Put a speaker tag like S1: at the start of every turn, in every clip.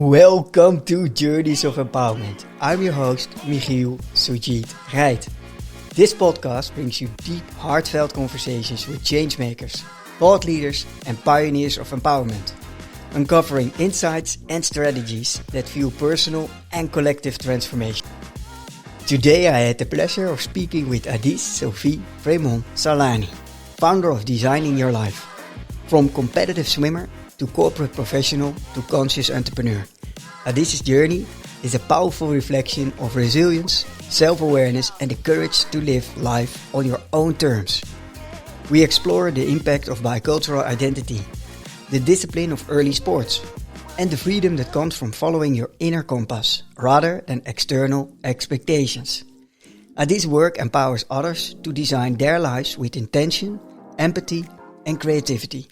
S1: Welcome to Journeys of Empowerment. I'm your host, Michiel Sujit Rijt. This podcast brings you deep, heartfelt conversations with changemakers, thought leaders, and pioneers of empowerment, uncovering insights and strategies that fuel personal and collective transformation. Today I had the pleasure of speaking with Adis Sophie Frémont Sarlani, founder of Designing Your Life. From competitive swimmer to corporate professional to conscious entrepreneur, Adis' journey is a powerful reflection of resilience, self-awareness and the courage to live life on your own terms. We explore the impact of bicultural identity, the discipline of early sports, and the freedom that comes from following your inner compass rather than external expectations. Adis' work empowers others to design their lives with intention, empathy and creativity.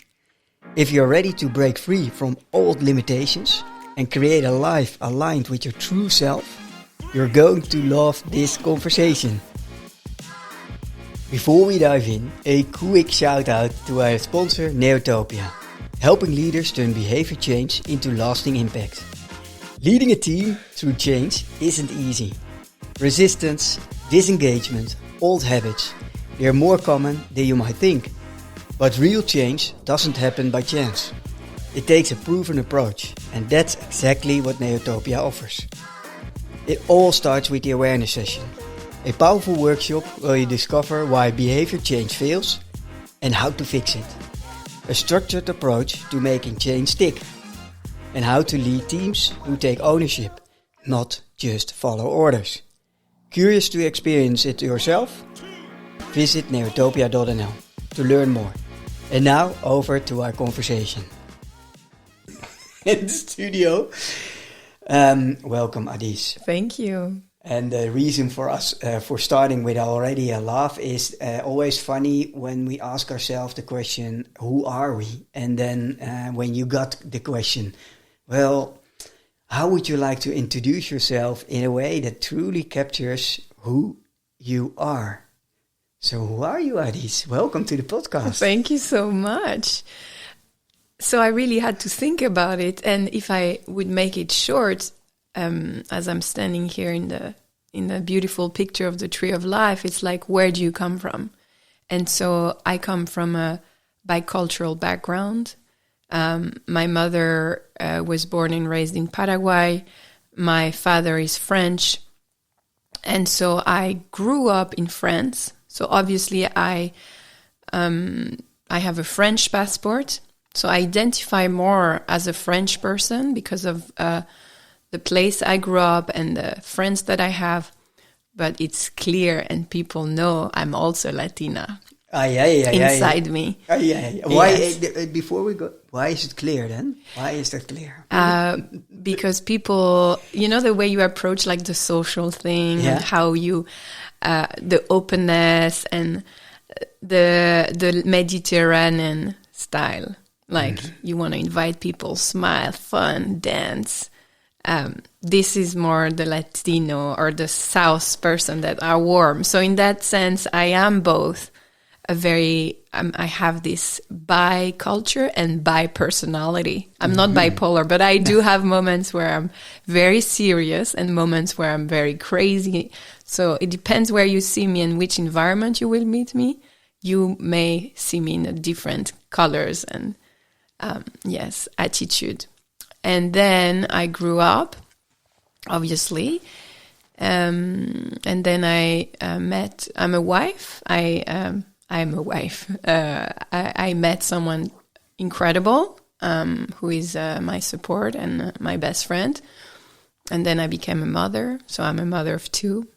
S1: If you're ready to break free from old limitations and create a life aligned with your true self, you're going to love this conversation. Before we dive in, a quick shout out to our sponsor Neotopia, helping leaders turn behavior change into lasting impact. Leading a team through change isn't easy. Resistance, disengagement, old habits, they're more common than you might think. But real change doesn't happen by chance. It takes a proven approach, and that's exactly what Neotopia offers. It all starts with the awareness session, a powerful workshop where you discover why behavior change fails and how to fix it. A structured approach to making change stick, and how to lead teams who take ownership, not just follow orders. Curious to experience it yourself? Visit neotopia.nl to learn more. And now over to our conversation. In the studio, welcome Adis.
S2: Thank you.
S1: And the reason for us for starting with already a laugh is always funny when we ask ourselves the question, who are we? And then when you got the question, well, how would you like to introduce yourself in a way that truly captures who you are? So who are you, Adis? Welcome to the podcast.
S2: Thank you so much. So I really had to think about it, and if I would make it short, as I'm standing here in the beautiful picture of the tree of life, it's like, where do you come from? And so I come from a bicultural background. My mother was born and raised in Paraguay. My father is French, and so I grew up in France. So obviously I have a French passport, so I identify more as a French person because of the place I grew up and the friends that I have. But it's clear and people know I'm also Latina inside me.
S1: Why?
S2: Yes.
S1: Before we go, why is it clear then? Why is that clear?
S2: Because people, the way you approach like the social thing, and how you... the openness and the Mediterranean style. Like you want to invite people, smile, fun, dance. This is more the Latino or the South person that are warm. So in that sense, I am both I have this bi culture and bi personality. I'm not bipolar, but I do have moments where I'm very serious and moments where I'm very crazy. So it depends where you see me and which environment you will meet me. You may see me in different colors and, attitude. And then I grew up, obviously. And then I'm a wife. I'm a wife. I met someone incredible, who is my support and my best friend. And then I became a mother. So I'm a mother of two.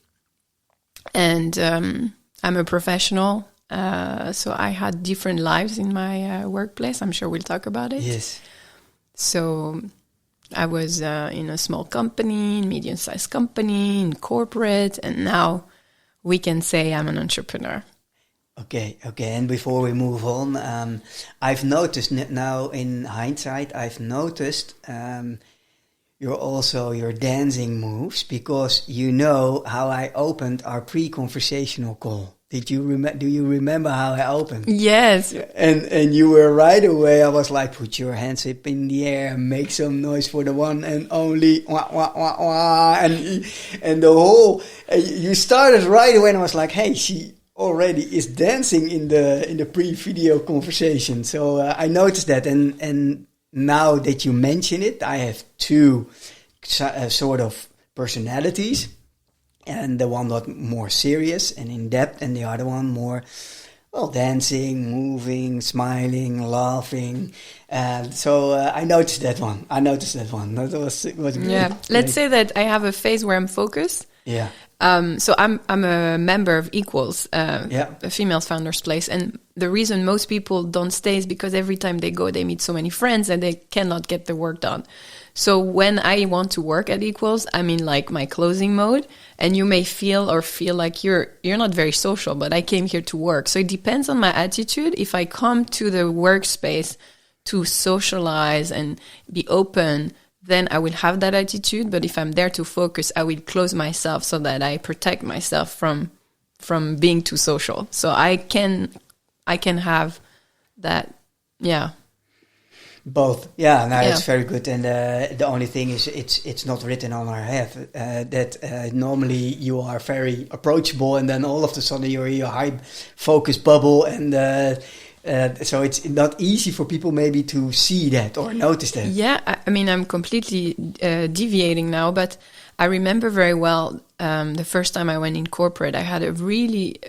S2: And I'm a professional. So I had different lives in my workplace. I'm sure we'll talk about it.
S1: Yes.
S2: So I was in a small company, medium-sized company, in corporate. And now we can say I'm an entrepreneur.
S1: Okay. And before we move on, I've noticed now in hindsight, your dancing moves, because you know how I opened our pre-conversational call. Do you remember how I opened?
S2: Yes.
S1: And you were right away. I was like, put your hands up in the air and make some noise for the one and only wah, wah, wah, wah. And the whole, you started right away and I was like, hey, she already is dancing in the pre-video conversation. So I noticed that. And now that you mention it, I have two sort of personalities. And the one not more serious and in depth, and the other one more, well, dancing, moving, smiling, laughing. So I noticed that one. That was great.
S2: Yeah. Let's say that I have a phase where I'm focused.
S1: Yeah.
S2: So I'm a member of Equals, a female founders place, and the reason most people don't stay is because every time they go, they meet so many friends and they cannot get the work done. So when I want to work at Equals, I'm in like my closing mode, and you may feel like you're not very social, but I came here to work. So it depends on my attitude. If I come to the workspace to socialize and be open, then I will have that attitude. But if I'm there to focus, I will close myself so that I protect myself from being too social. So I can have that, yeah.
S1: Both, it's very good. And the only thing is, it's not written on our head that normally you are very approachable, and then all of a sudden you're in your high focus bubble, and so it's not easy for people maybe to see that or notice that. Yeah,
S2: I mean, I'm completely deviating now, but I remember very well the first time I went in corporate, I had a really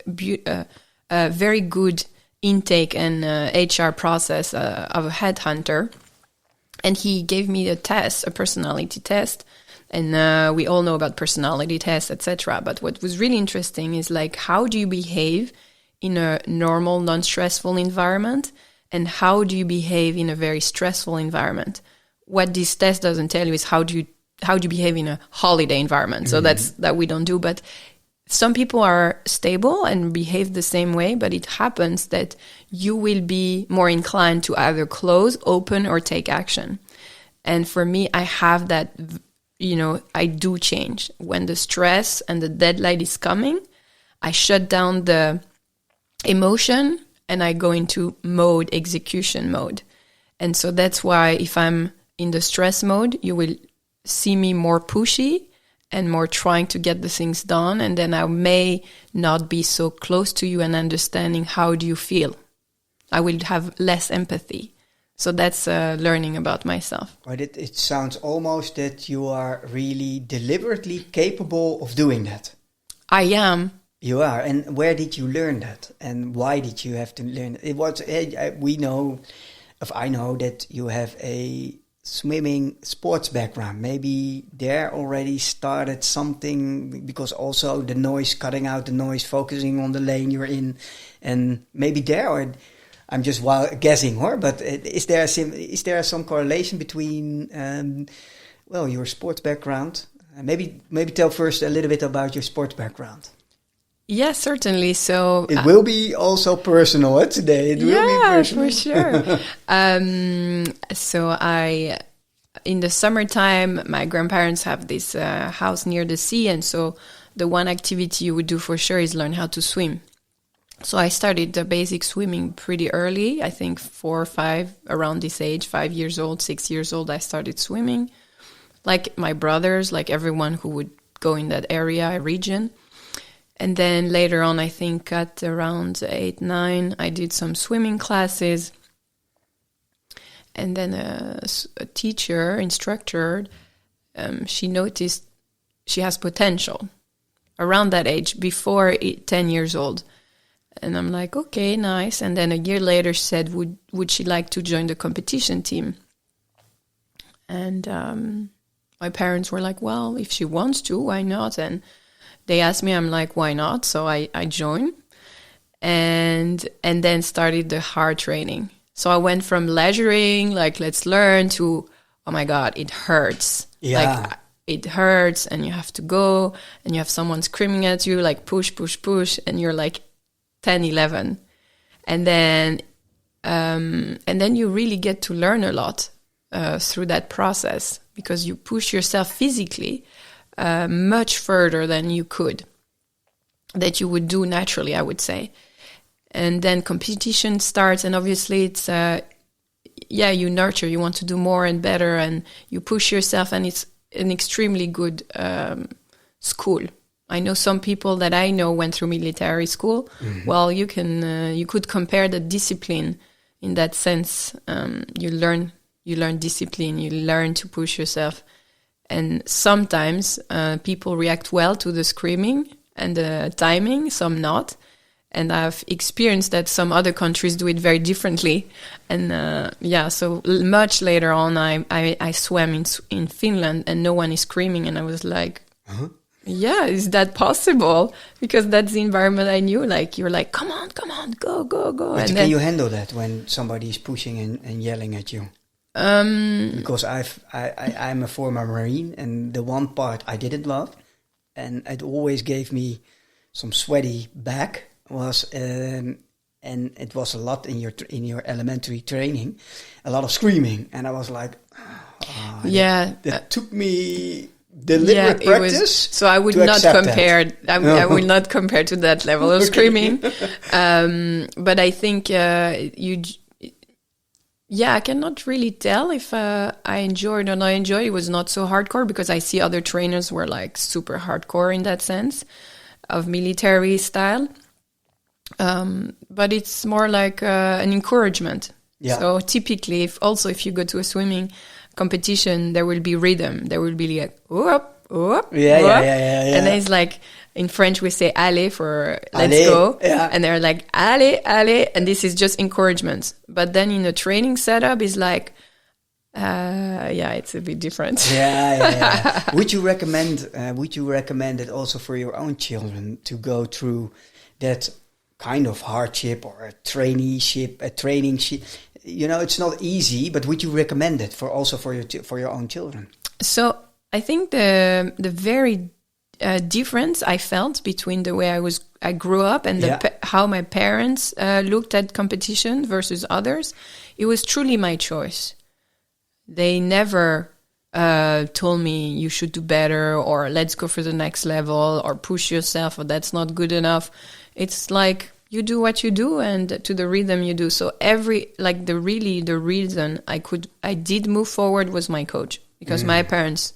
S2: very good intake and HR process of a headhunter, and he gave me a personality test, and we all know about personality tests, etc. But what was really interesting is like, how do you behave in a normal, non-stressful environment, and how do you behave in a very stressful environment? What this test doesn't tell you is how do you behave in a holiday environment. So that we don't do, but some people are stable and behave the same way, but it happens that you will be more inclined to either close, open, or take action. And for me, I have that, I do change. When the stress and the deadline is coming, I shut down the emotion and I go into execution mode. And so that's why if I'm in the stress mode, you will see me more pushy and more trying to get the things done, and then I may not be so close to you and understanding how do you feel. I will have less empathy. So that's learning about myself.
S1: But it sounds almost that you are really deliberately capable of doing that.
S2: I am.
S1: You are. And where did you learn that? And why did you have to learn it? I know that you have a swimming sports background. Maybe there already started something, because also the noise, cutting out the noise, focusing on the lane you're in, and maybe there, or I'm just guessing, but is there some correlation between your sports background? Maybe tell first a little bit about your sports background.
S2: Yes, certainly. So
S1: it will be also personal today. It will be personal.
S2: For sure. So in the summertime, my grandparents have this house near the sea, and so the one activity you would do for sure is learn how to swim. So I started the basic swimming pretty early. I think 4 or 5, around this age, 5 years old, 6 years old, I started swimming. Like my brothers, like everyone who would go in that region. And then later on, I think at around 8, 9, I did some swimming classes. And then a instructor, she noticed she has potential around that age, before 10 years old. And I'm like, okay, nice. And then a year later, she said, would she like to join the competition team? And my parents were like, well, if she wants to, why not? And they asked me, I'm like, why not? So I joined, and then started the hard training. So I went from leisuring, like, let's learn, to, oh my God, it hurts.
S1: Yeah.
S2: Like, it hurts, and you have to go, and you have someone screaming at you, like, push, push, push, and you're like 10, 11. And then you really get to learn a lot through that process, because you push yourself physically much further than you could. that you would do naturally, I would say. And then competition starts, and obviously it's, you nurture, you want to do more and better, and you push yourself, and it's an extremely good school. I know some people that I know went through military school. Mm-hmm. Well, you could compare the discipline in that sense. You learn discipline, you learn to push yourself. And sometimes people react well to the screaming and the timing, some not. And I've experienced that some other countries do it very differently. And so much later on, I swam in Finland and no one is screaming. And I was like, yeah, is that possible? Because that's the environment I knew. Like, you're like, come on, go.
S1: But can you handle that when somebody is pushing and yelling at you? Because I'm a former Marine, and the one part I didn't love, and it always gave me some sweaty back, was and it was a lot in your elementary training, a lot of screaming, and I was like, that took me deliberate practice.
S2: So I would not compare. I will not compare to that level of screaming. But I think I cannot really tell if I enjoyed or not enjoyed. It was not so hardcore because I see other trainers were like super hardcore in that sense of military style. But it's more like an encouragement. Yeah. So typically, if you go to a swimming competition, there will be rhythm. There will be like, whoop, whoop,
S1: yeah.
S2: And then it's like, in French, we say allez for let's go. Yeah. And they're like, allez. And this is just encouragement. But then in a training setup, it's like, it's a bit different.
S1: Yeah. Would you recommend it also for your own children to go through that kind of hardship or a trainingship? You know, it's not easy, but would you recommend it for your own children? So
S2: I think the very difference I felt between the way I grew up and how my parents looked at competition versus others, it was truly my choice. They never told me you should do better or let's go for the next level or push yourself or that's not good enough. It's like you do what you do and to the rhythm you do. So the reason I did move forward was my coach, because my parents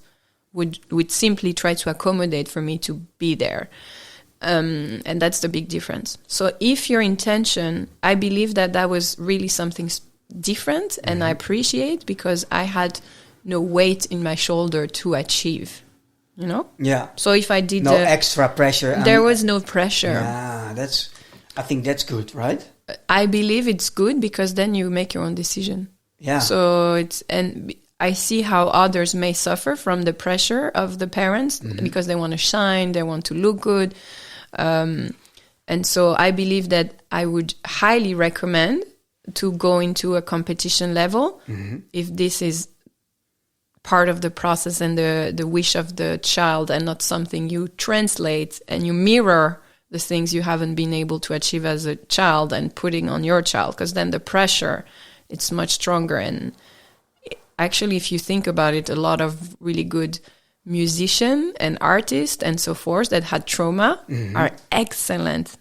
S2: would simply try to accommodate for me to be there. And that's the big difference. So if your intention, I believe that was really something different, and I appreciate, because I had no weight in my shoulder to achieve, you know?
S1: Yeah.
S2: So if I did...
S1: No extra pressure.
S2: There was no pressure.
S1: Yeah, I think that's good, right?
S2: I believe it's good because then you make your own decision. Yeah. So and I see how others may suffer from the pressure of the parents because they want to shine, they want to look good. And so I believe that I would highly recommend to go into a competition level if this is part of the process and the wish of the child, and not something you translate and you mirror the things you haven't been able to achieve as a child and putting on your child, because then the pressure, it's much stronger. And actually, if you think about it, a lot of really good musicians and artists and so forth that had trauma are excellent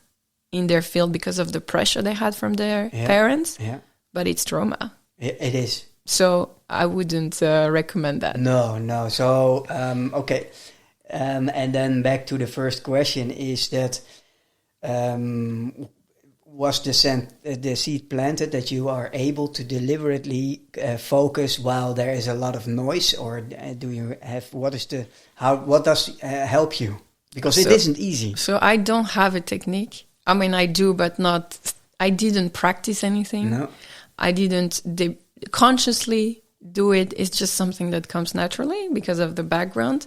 S2: in their field because of the pressure they had from their parents. Yeah. But it's trauma.
S1: It is.
S2: So I wouldn't recommend that.
S1: No. So, okay. And then back to the first question is that was the seed planted that you are able to deliberately focus while there is a lot of noise, or do you have what does help you? Because it isn't easy.
S2: So I don't have a technique. I mean, I do, but I didn't practice anything. No. I didn't consciously do it. It's just something that comes naturally because of the background.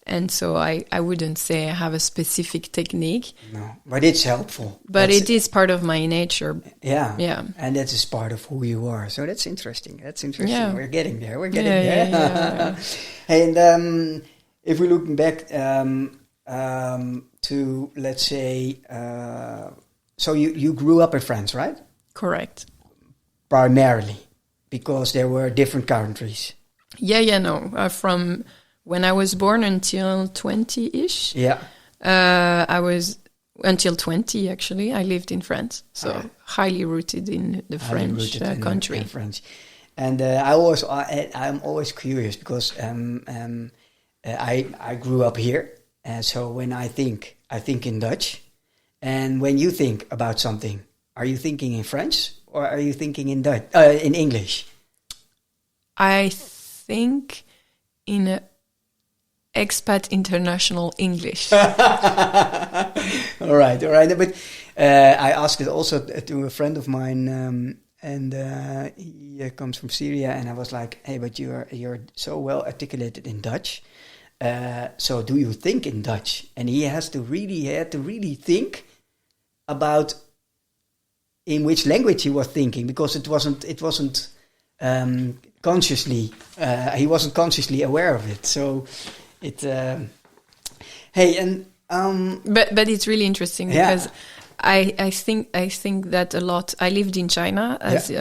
S2: And so I wouldn't say I have a specific technique.
S1: No, but it's helpful.
S2: But it is part of my nature.
S1: Yeah. And that is part of who you are. So that's interesting. Yeah. We're getting there. Yeah. And if we're looking back to, let's say, so you grew up in France, right?
S2: Correct.
S1: Primarily, because there were different countries.
S2: No. From when I was born until 20-ish, I was until 20, actually, I lived in France. So highly rooted in the French country.
S1: In French. And I'm always curious because I grew up here. And so when I think in Dutch. And when you think about something, are you thinking in French or are you thinking in English?
S2: I think in expat international English.
S1: All right. But I asked it also to a friend of mine, and he comes from Syria, and I was like, "Hey, but you're so well articulated in Dutch. So do you think in Dutch?" And he had to really think about in which language he was thinking, because it wasn't consciously. He wasn't consciously aware of it. So it. Hey, and
S2: but it's really interesting because I think that a lot. I lived in China, as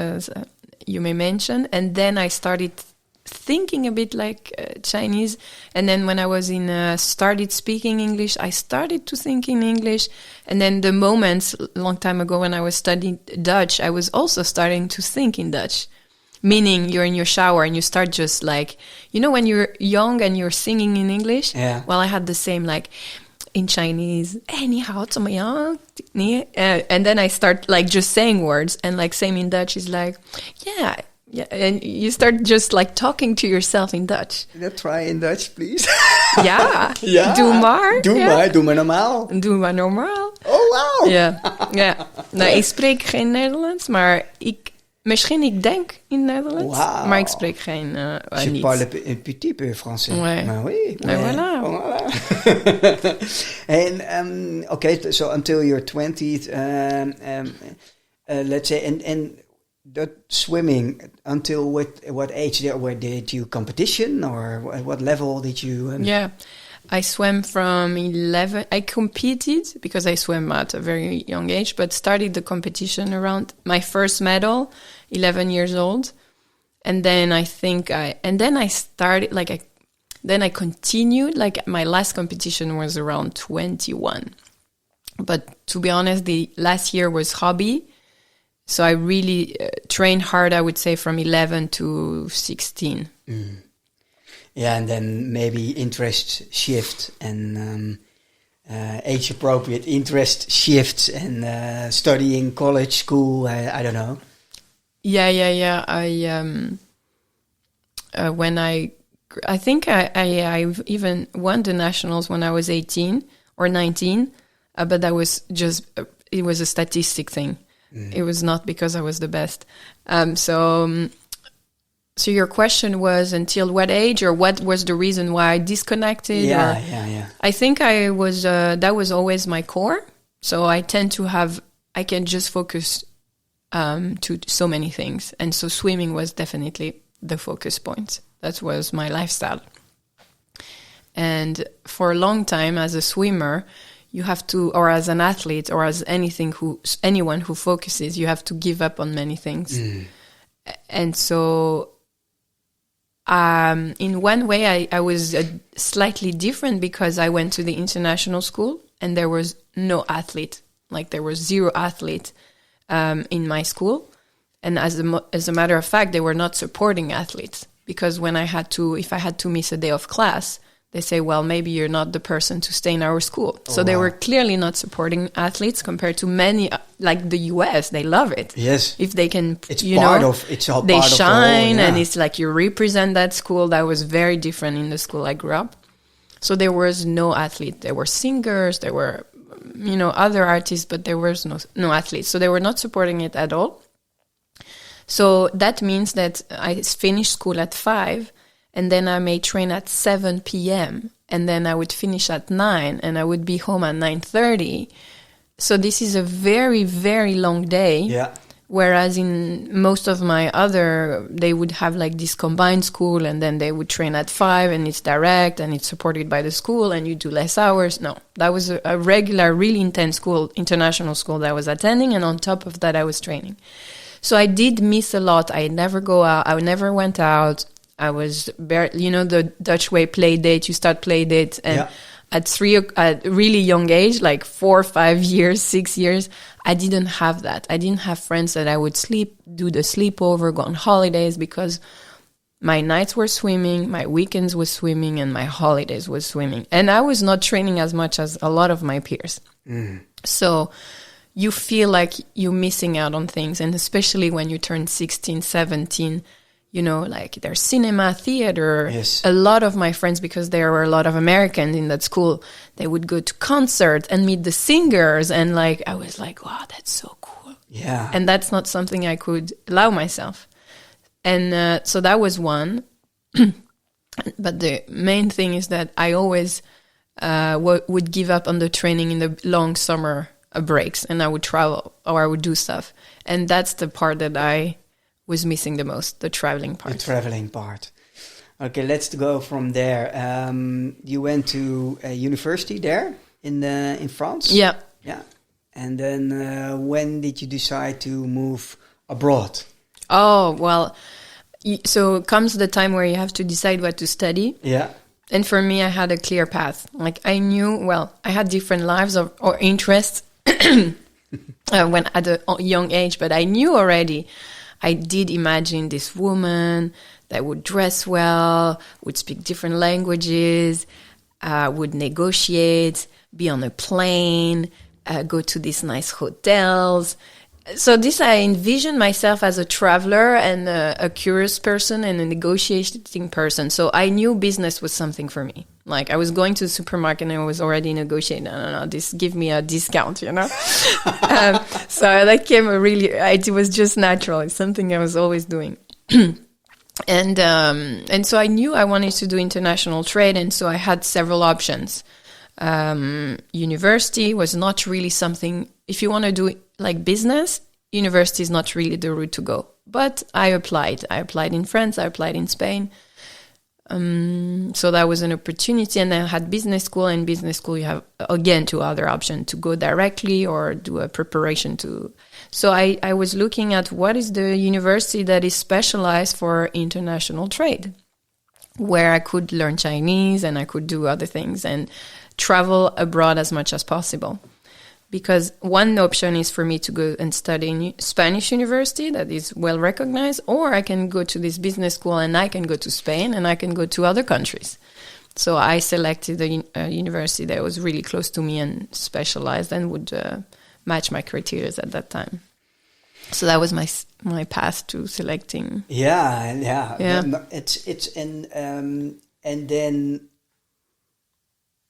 S2: you may mention, and then I started thinking a bit like Chinese. And then when I was started speaking English, I started to think in English. And then the moments, a long time ago when I was studying Dutch, I was also starting to think in Dutch. Meaning you're in your shower and you start just like, when you're young and you're singing in English.
S1: Yeah.
S2: Well, I had the same like in Chinese, and then I start like just saying words, and like same in Dutch is like, yeah, and you start just like talking to yourself in Dutch.
S1: Let's try in Dutch, please.
S2: Ja. Doe maar.
S1: Doe maar normaal.
S2: Doe maar normaal.
S1: Oh, wow.
S2: Ja. Nou, ik spreek geen Nederlands, maar ik denk in Nederlands, maar ik spreek geen
S1: Je
S2: niet.
S1: parle un petit peu français.
S2: Ouais.
S1: Maar oui.
S2: Voilà.
S1: And okay, so until your 20th, let's say, and that swimming, until what age? Where did you competition, or what level did you?
S2: Yeah, I swam from 11. I competed because I swam at a very young age, but started the competition around my first medal, 11 years old. And then I continued, like my last competition was around 21. But to be honest, the last year was hobby. So I really trained hard, I would say, from 11 to 16.
S1: Mm. Yeah, and then maybe interest shift and age-appropriate interest shifts and studying college, school, I don't know.
S2: Yeah. I think I've even won the nationals when I was 18 or 19, but that was just, it was a statistic thing. It was not because I was the best. So your question was until what age, or what was the reason why I disconnected?
S1: Yeah.
S2: I think I was, that was always my core. So I can just focus to so many things. And so swimming was definitely the focus point. That was my lifestyle. And for a long time as a swimmer, you have to, or as an athlete, or as anyone who focuses, you have to give up on many things. And so in one way, I was slightly different because I went to the international school and there was no athlete. Like there was zero athlete in my school. And as a matter of fact, they were not supporting athletes, because when if I had to miss a day of class, they say, well, maybe you're not the person to stay in our school. So they were clearly not supporting athletes compared to many, like the US. They love it.
S1: Yes.
S2: If they can,
S1: it's
S2: they
S1: shine,
S2: and it's like you represent that school. That was very different in the school I grew up. So there was no athlete. There were singers, there were, other artists, but there was no athletes. So they were not supporting it at all. So that means that I finished school at 5, and then I may train at 7 p.m. and then I would finish at 9 and I would be home at 9:30. So this is a very, very long day.
S1: Yeah.
S2: Whereas in most of my they would have like this combined school, and then they would train at 5 and it's direct and it's supported by the school and you do less hours. No, that was a regular, really intense school, international school that I was attending. And on top of that, I was training. So I did miss a lot. I never go out. I never went out. I was the Dutch way, play date. You start play date, and at really young age, like 4, 5 years, 6 years, I didn't have that. I didn't have friends that I would do the sleepover, go on holidays, because my nights were swimming, my weekends was swimming, and my holidays was swimming. And I was not training as much as a lot of my peers. So you feel like you're missing out on things. And especially when you turn 16, 17, you know, like there's cinema, theater.
S1: Yes.
S2: A lot of my friends, because there were a lot of Americans in that school, they would go to concerts and meet the singers. And like, I was like, wow, that's so cool.
S1: Yeah.
S2: And that's not something I could allow myself. And so that was one. But the main thing is that I always would give up on the training in the long summer breaks, and I would travel or I would do stuff. And that's the part that I was missing the most, the traveling part.
S1: The traveling part. Okay, let's go from there. You went to a university there in France?
S2: Yeah.
S1: Yeah. And then when did you decide to move abroad?
S2: Oh, well, so comes the time where you have to decide what to study.
S1: Yeah.
S2: And for me, I had a clear path. Like I knew, well, I had different lives or interests when at a young age, but I knew already. I did imagine this woman that would dress well, would speak different languages, would negotiate, be on a plane, go to these nice hotels. So this, I envisioned myself as a traveler and a curious person and a negotiating person. So I knew business was something for me. Like I was going to the supermarket and I was already negotiating. No, this give me a discount, you know. So that came it was just natural. It's something I was always doing. And so I knew I wanted to do international trade, and so I had several options. University was not really something. If you want to do like business, university is not really the route to go. But I applied. I applied in France. I applied in Spain. So that was an opportunity. And I had business school. And business school, you have, again, two other options, to go directly or do a preparation to. So I was looking at what is the university that is specialized for international trade, where I could learn Chinese and I could do other things and travel abroad as much as possible. Because one option is for me to go and study in Spanish university that is well recognized, or I can go to this business school and I can go to Spain and I can go to other countries. So I selected a university that was really close to me and specialized and would match my criteria at that time. So that was my path to selecting.
S1: Yeah. It's and then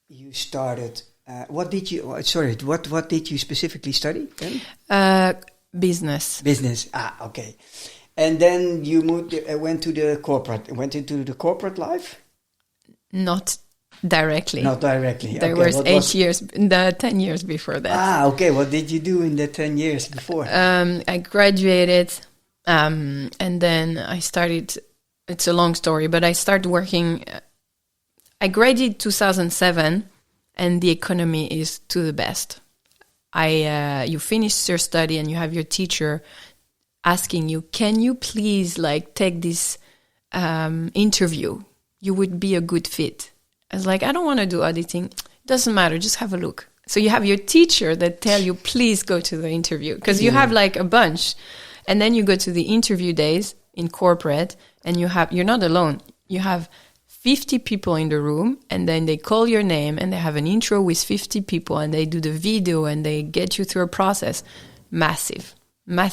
S1: you started. What did you specifically study then?
S2: Business.
S1: Business. Okay. And then you went into the corporate life?
S2: Not directly.
S1: Not directly.
S2: There was 10 years before that.
S1: Okay. What did you do in the 10 years before?
S2: I graduated, and then I started. It's a long story, but I started working. I graduated 2007. And the economy is to the best. You finish your study and you have your teacher asking you, can you please take this interview? You would be a good fit. I was like, I don't want to do auditing. It doesn't matter. Just have a look. So you have your teacher that tell you, please go to the interview. Because you have a bunch. And then you go to the interview days in corporate and you're not alone. You have 50 people in the room, and then they call your name and they have an intro with 50 people and they do the video and they get you through a process. Massive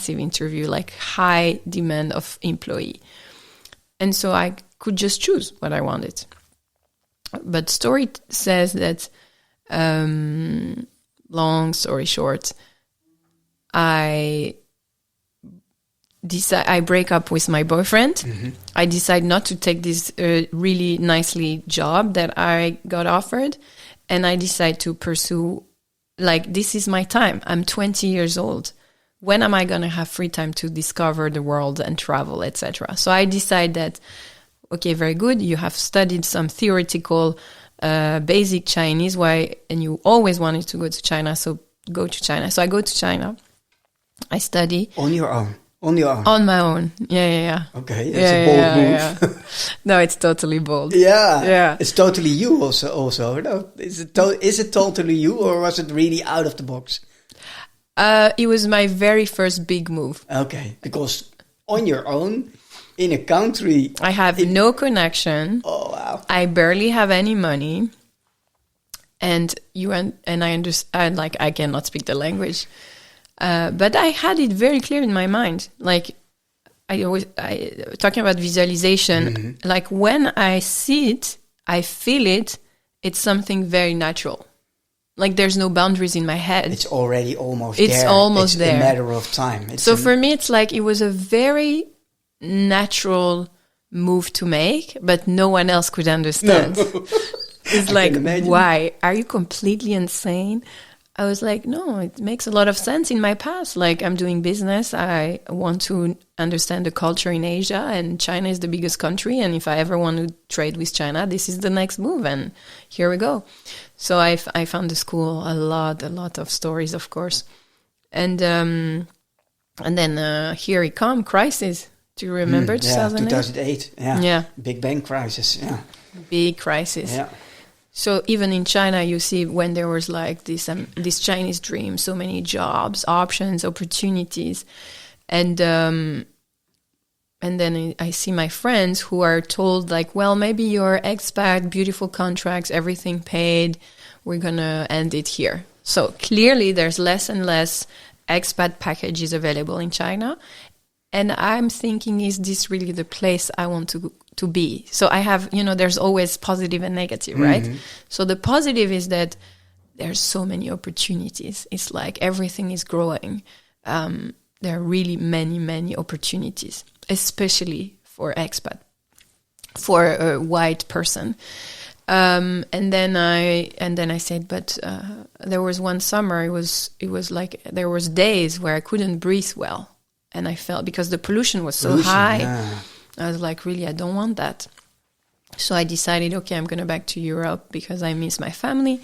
S2: interview, high demand of employee. And so I could just choose what I wanted. But story says that, long story short, I break up with my boyfriend. Mm-hmm. I decide not to take this really nicely job that I got offered. And I decide to pursue, this is my time. I'm 20 years old. When am I going to have free time to discover the world and travel, etc.? So I decide that, okay, very good. You have studied some theoretical, basic Chinese, and you always wanted to go to China. So go to China. So I go to China. I study.
S1: On your own? On your own?
S2: On my own. Yeah.
S1: Okay, that's a bold move.
S2: Yeah. No, it's totally bold.
S1: Yeah. It's totally you also. No, is it totally you, or was it really out of the box?
S2: It was my very first big move.
S1: Okay, because on your own, in a country...
S2: I have no connection.
S1: Oh, wow.
S2: I barely have any money. And I understand, like, I cannot speak the language. But I had it very clear in my mind. Like, talking about visualization, like when I see it, I feel it, it's something very natural. Like there's no boundaries in my head.
S1: It's already almost there.
S2: It's almost there.
S1: It's a matter of time.
S2: So for me, it's like it was a very natural move to make, but no one else could understand. No. It's like, why? Are you completely insane? I was like, no, it makes a lot of sense in my past. Like, I'm doing business. I want to understand the culture in Asia, and China is the biggest country. And if I ever want to trade with China, this is the next move. And here we go. So I found the school a lot of stories, of course. And then here it come, crisis. Do you remember 2008?
S1: 2008. Yeah. Big Bang crisis. Yeah.
S2: Big crisis.
S1: Yeah.
S2: So even in China, you see when there was like this Chinese dream, so many jobs, options, opportunities, and then I see my friends who are told like, well, maybe you're expat, beautiful contracts, everything paid, we're gonna end it here. So clearly, there's less and less expat packages available in China, and I'm thinking, is this really the place I want to be? So I have, there's always positive and negative, right? So the positive is that there's so many opportunities. It's like everything is growing. There are really many opportunities, especially for expat, for a white person. And then I said, but there was one summer. It was like there was days where I couldn't breathe well, and I felt because the pollution was so high. Yeah. I was like, really, I don't want that. So I decided, okay, I'm going to back to Europe because I miss my family,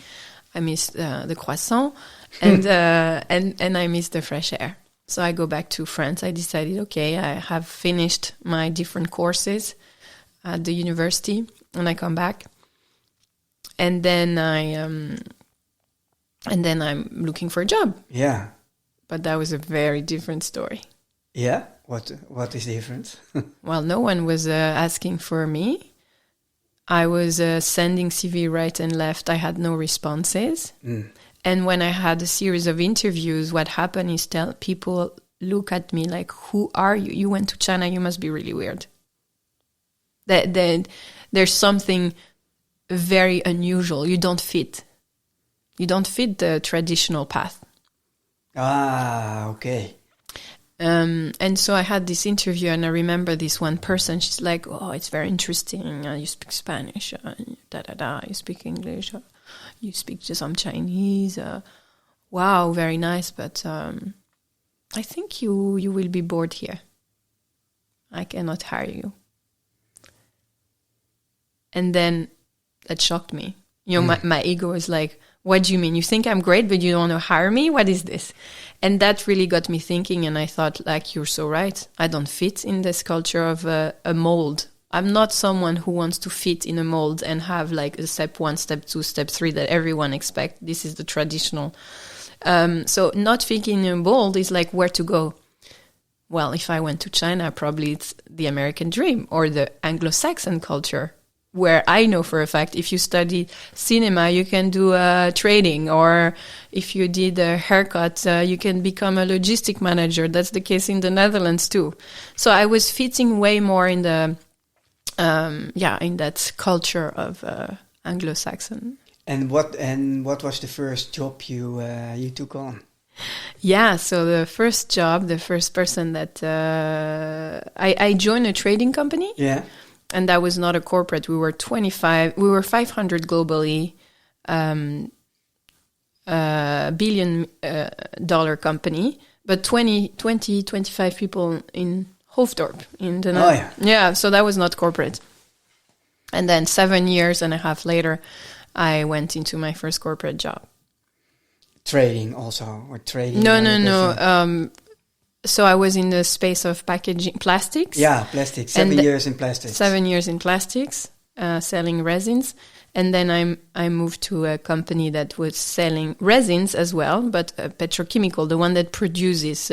S2: I miss the croissant, and I miss the fresh air. So I go back to France. I decided, okay, I have finished my different courses at the university, and I come back, and then I'm looking for a job.
S1: Yeah,
S2: but that was a very different story.
S1: Yeah. What is different?
S2: Well, no one was asking for me. I was sending CV right and left. I had no responses. And when I had a series of interviews, what happened is people look at me like, who are you? You went to China. You must be really weird. There's something very unusual. You don't fit. You don't fit the traditional path.
S1: Ah, okay.
S2: And so I had this interview, and I remember this one person, she's like, oh, it's very interesting. You speak Spanish, you speak English, you speak just some Chinese. Wow, very nice. But I think you will be bored here. I cannot hire you. And then that shocked me. My ego was like, what do you mean? You think I'm great, but you don't want to hire me? What is this? And that really got me thinking, and I thought, like, you're so right. I don't fit in this culture of a mold. I'm not someone who wants to fit in a mold and have, like, a step 1, step 2, step 3 that everyone expects. This is the traditional. So not fitting in a mold is like where to go. Well, if I went to China, probably it's the American dream or the Anglo-Saxon culture, where I know for a fact if you study cinema, you can do trading, or if you did a haircut, you can become a logistic manager. That's the case in the Netherlands too. So I was fitting way more in the in that culture of Anglo-Saxon.
S1: And what was the first job you took on?
S2: Yeah, so the first job, the first person that I joined a trading company. Yeah. And that was not a corporate. We were 500 globally, billion dollar company, but 25 people in Hoofddorp. Yeah, so that was not corporate. And then 7 years and a half later, I went into my first corporate job.
S1: Trading also, or trading?
S2: No. So I was in the space of packaging plastics.
S1: Yeah, plastics. 7 years in plastics.
S2: 7 years in plastics, selling resins. And then I moved to a company that was selling resins as well, but petrochemical, the one that produces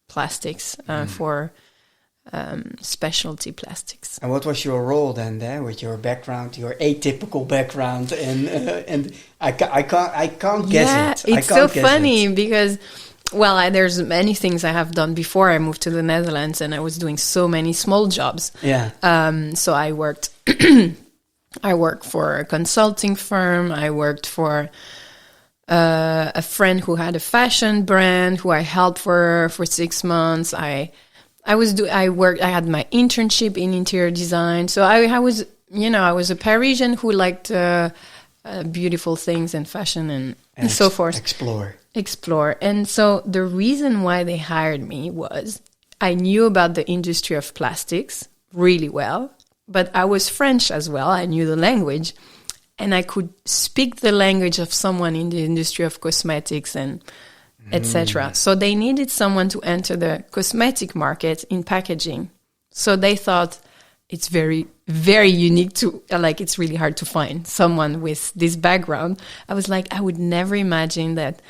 S2: plastics for specialty plastics.
S1: And what was your role then there with your background, your atypical background? And I can't guess it.
S2: It's so funny because... Well, there's many things I have done before I moved to the Netherlands, and I was doing so many small jobs.
S1: Yeah.
S2: So I worked for a consulting firm. I worked for a friend who had a fashion brand who I helped for 6 months. I had my internship in interior design. So I was a Parisian who liked beautiful things and fashion and so forth. Explore. And so the reason why they hired me was I knew about the industry of plastics really well, but I was French as well. I knew the language, and I could speak the language of someone in the industry of cosmetics and etc. So they needed someone to enter the cosmetic market in packaging. So they thought it's very, very unique to, it's really hard to find someone with this background. I was like, I would never imagine that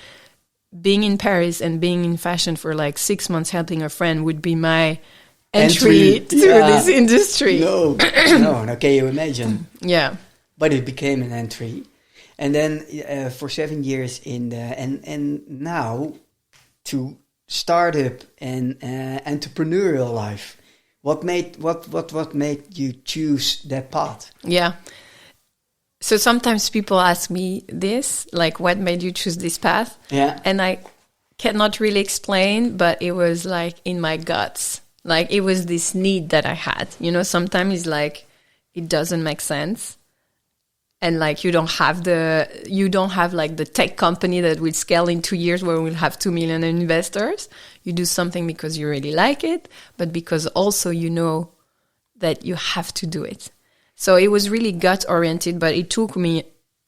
S2: being in Paris and being in fashion for 6 months helping a friend would be my entry to this industry.
S1: No, can you imagine?
S2: Yeah.
S1: But it became an entry. And then for 7 years and now to startup and entrepreneurial life. What made you choose that path?
S2: Yeah. So sometimes people ask me this, what made you choose this path?
S1: Yeah.
S2: And I cannot really explain, but it was in my guts. It was this need that I had. Sometimes it's it doesn't make sense. And you don't have the tech company that will scale in 2 years where we'll have 2 million investors. You do something because you really like it, but because also you know that you have to do it. So it was really gut oriented, but it took me,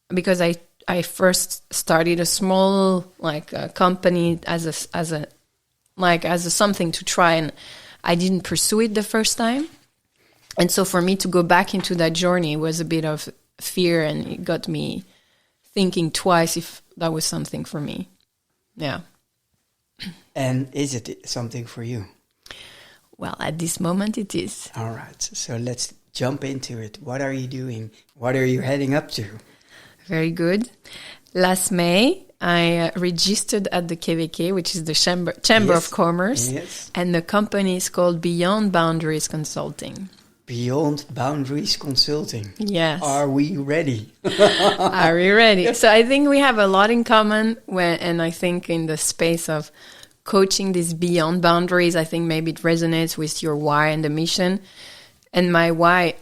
S2: because I first started a small company as a something to try, and I didn't pursue it the first time. And so for me to go back into that journey was a bit of fear, and it got me thinking twice if that was something for me. Yeah.
S1: And is it something for you?
S2: Well, at this moment it is.
S1: All right. So let's jump into it. What are you doing? What are you heading up to?
S2: Very good. Last May, I registered at the KVK, which is the Chamber of Commerce.
S1: Yes.
S2: And the company is called Beyond Boundaries Consulting.
S1: Beyond Boundaries Consulting.
S2: Yes.
S1: Are we ready?
S2: Are we ready? So I think we have a lot in common, and I think in the space of coaching these beyond boundaries, I think maybe it resonates with your why and the mission. And my why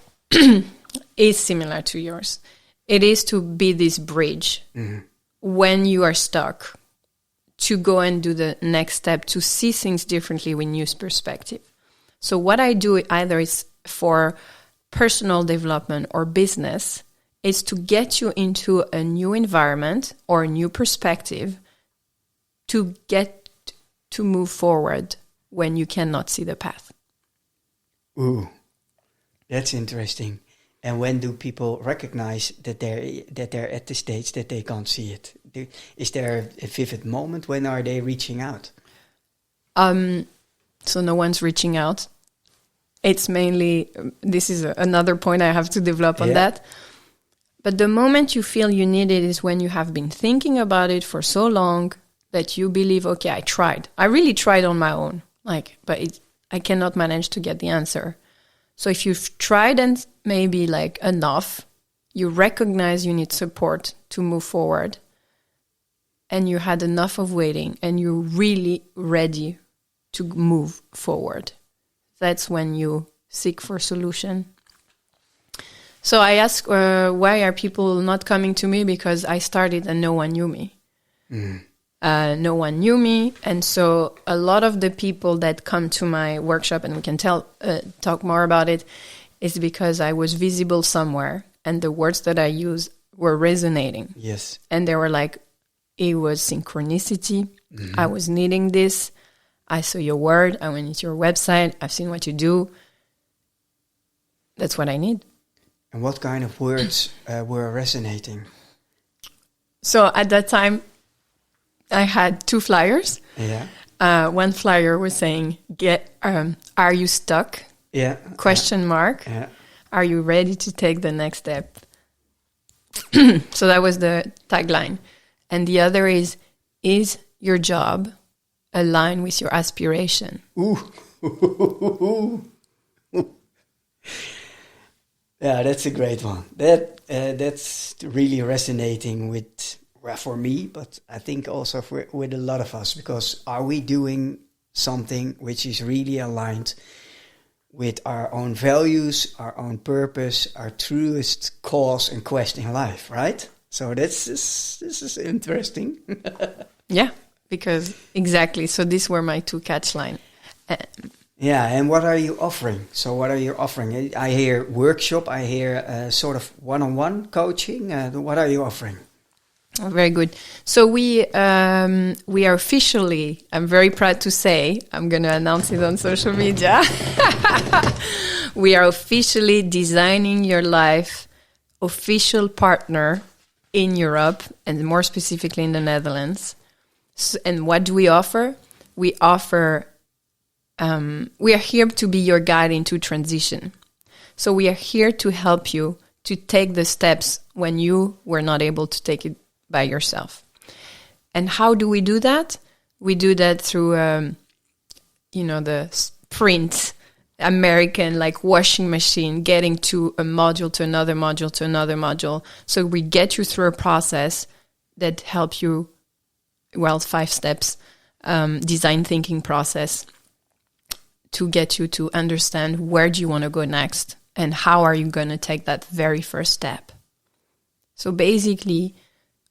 S2: is similar to yours. It is to be this bridge when you are stuck, to go and do the next step, to see things differently with new perspective. So what I do, either is for personal development or business, is to get you into a new environment or a new perspective to get to move forward when you cannot see the path.
S1: Ooh, that's interesting. And when do people recognize that they're at the stage that they can't see it? Is there a vivid moment? When are they reaching out?
S2: So no one's reaching out. It's mainly, this is another point I have to develop on that. But the moment you feel you need it is when you have been thinking about it for so long that you believe, okay, I tried. I really tried on my own, but I cannot manage to get the answer. So if you've tried and maybe enough, you recognize you need support to move forward, and you had enough of waiting and you're really ready to move forward. That's when you seek for a solution. So I ask, why are people not coming to me? Because I started and no one knew me. No one knew me. And so a lot of the people that come to my workshop, and we can talk more about it, is because I was visible somewhere and the words that I use were resonating.
S1: Yes.
S2: And they were it was synchronicity. I was needing this. I saw your word. I went into your website. I've seen what you do. That's what I need.
S1: And what kind of words were resonating?
S2: So at that time, I had 2 flyers.
S1: Yeah.
S2: One flyer was saying, "Are you stuck?
S1: Yeah.
S2: Question mark.
S1: Yeah.
S2: Are you ready to take the next step?" So that was the tagline. And the other is your job aligned with your aspiration?
S1: Ooh. Yeah, that's a great one. That's really resonating for me, but I think also with a lot of us, because are we doing something which is really aligned with our own values, our own purpose, our truest cause and quest in life, right? So this is interesting.
S2: Yeah, because exactly. So these were my 2 catchline.
S1: Yeah, and what are you offering? So what are you offering? I hear workshop, I hear sort of one-on-one coaching. What are you offering?
S2: Oh, very good. So we are officially, I'm very proud to say, I'm going to announce it on social media. We are officially Designing Your Life official partner in Europe, and more specifically in the Netherlands. And what do we offer? We offer, we are here to be your guide into transition. So we are here to help you to take the steps when you were not able to take it by yourself. And how do we do that? We do that through, the sprint, American, like washing machine, getting to a module to another module to another module. So we get you through a process that help you, 5 steps, design thinking process to get you to understand where do you want to go next and how are you going to take that very first step. So basically,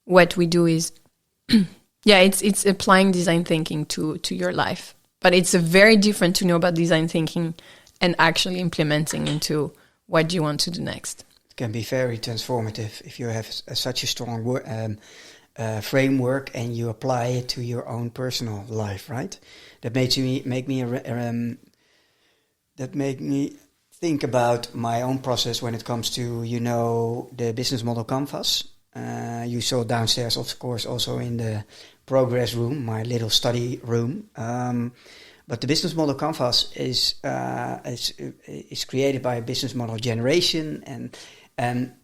S2: what we do is, it's applying design thinking to your life. But it's very different to know about design thinking and actually implementing into what do you want to do next.
S1: It can be very transformative if you have such a strong framework and you apply it to your own personal life, right? That make me think about my own process when it comes to, the business model canvas. You saw downstairs, of course, also in the progress room, my little study room. But the business model canvas is created by a business model generation, and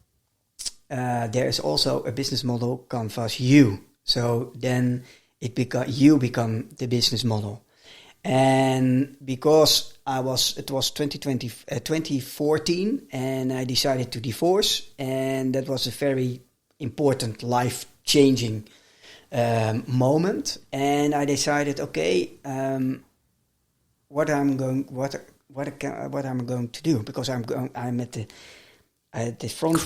S1: there is also a business model canvas you. So then you become the business model. And because it was 2014, and I decided to divorce, and that was a very important life-changing moment. And I decided, what I'm going to do, because I'm at the front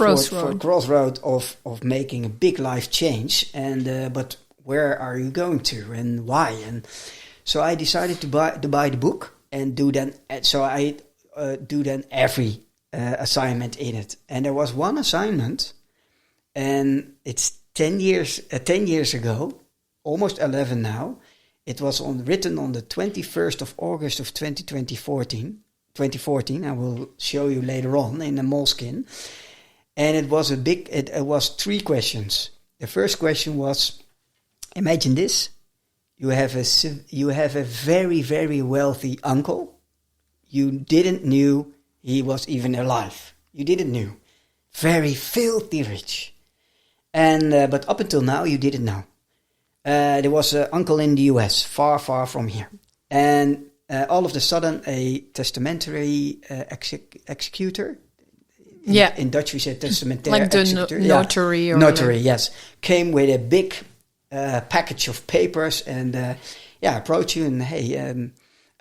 S1: crossroad of making a big life change, and but where are you going to and why? And so I decided to buy the book and do then. So I do then every assignment in it, and there was one assignment, and it's 10 years ago, almost 11 now. It was written on the 21st of August of 2014. I will show you later on in the Moleskine. And it was it was 3 questions. The first question was, imagine this. You have a very, very wealthy uncle. You didn't knew he was even alive. You didn't knew. Very filthy rich. And but up until now, you didn't know. There was an uncle in the US, far, far from here. And all of a sudden, a testamentary executor. In Dutch we say testamentary
S2: like the
S1: executor.
S2: Notary. Or
S1: notary, yes. Came with a big package of papers and approached you and, hey,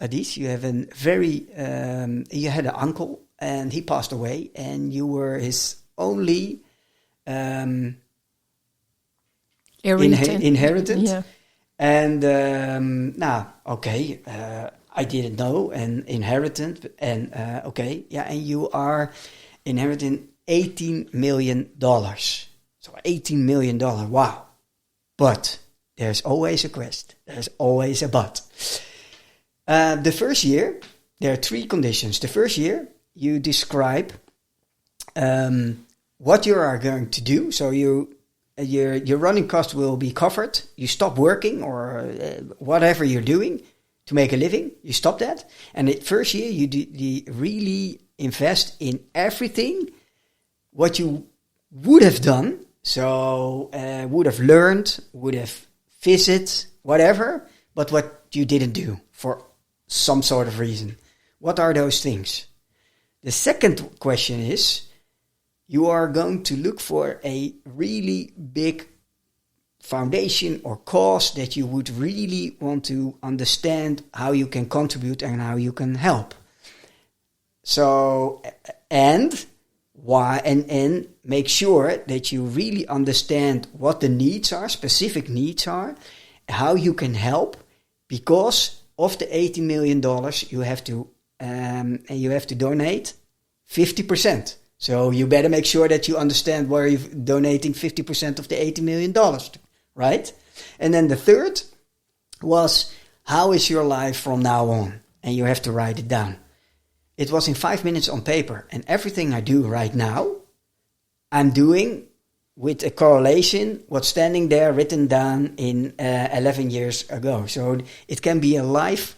S1: Adis, you have you had an uncle and he passed away and you were his only inheritant.
S2: Yeah.
S1: And I didn't know, and inheritant, and and you are inheriting $18 million. So $18 million, wow. But there's always a quest. There's always a but. The first year, there are 3 conditions. The first year, you describe what you are going to do. So your running cost will be covered. You stop working or whatever you're doing to make a living. You stop that. And the first year, you really invest in everything what you would have done. So would have learned, would have visited, whatever, but what you didn't do for some sort of reason. What are those things? The second question is, you are going to look for a really big foundation or cause that you would really want to understand how you can contribute and how you can help. So, and why, and make sure that you really understand what the needs are, specific needs are, how you can help, because of the $80 million you have to donate 50%. So you better make sure that you understand where you're donating 50% of the $80 million to, right? And then the third was, how is your life from now on? And you have to write it down. It was in 5 minutes on paper. And everything I do right now, I'm doing with a correlation, what's standing there written down in 11 years ago. So it can be a life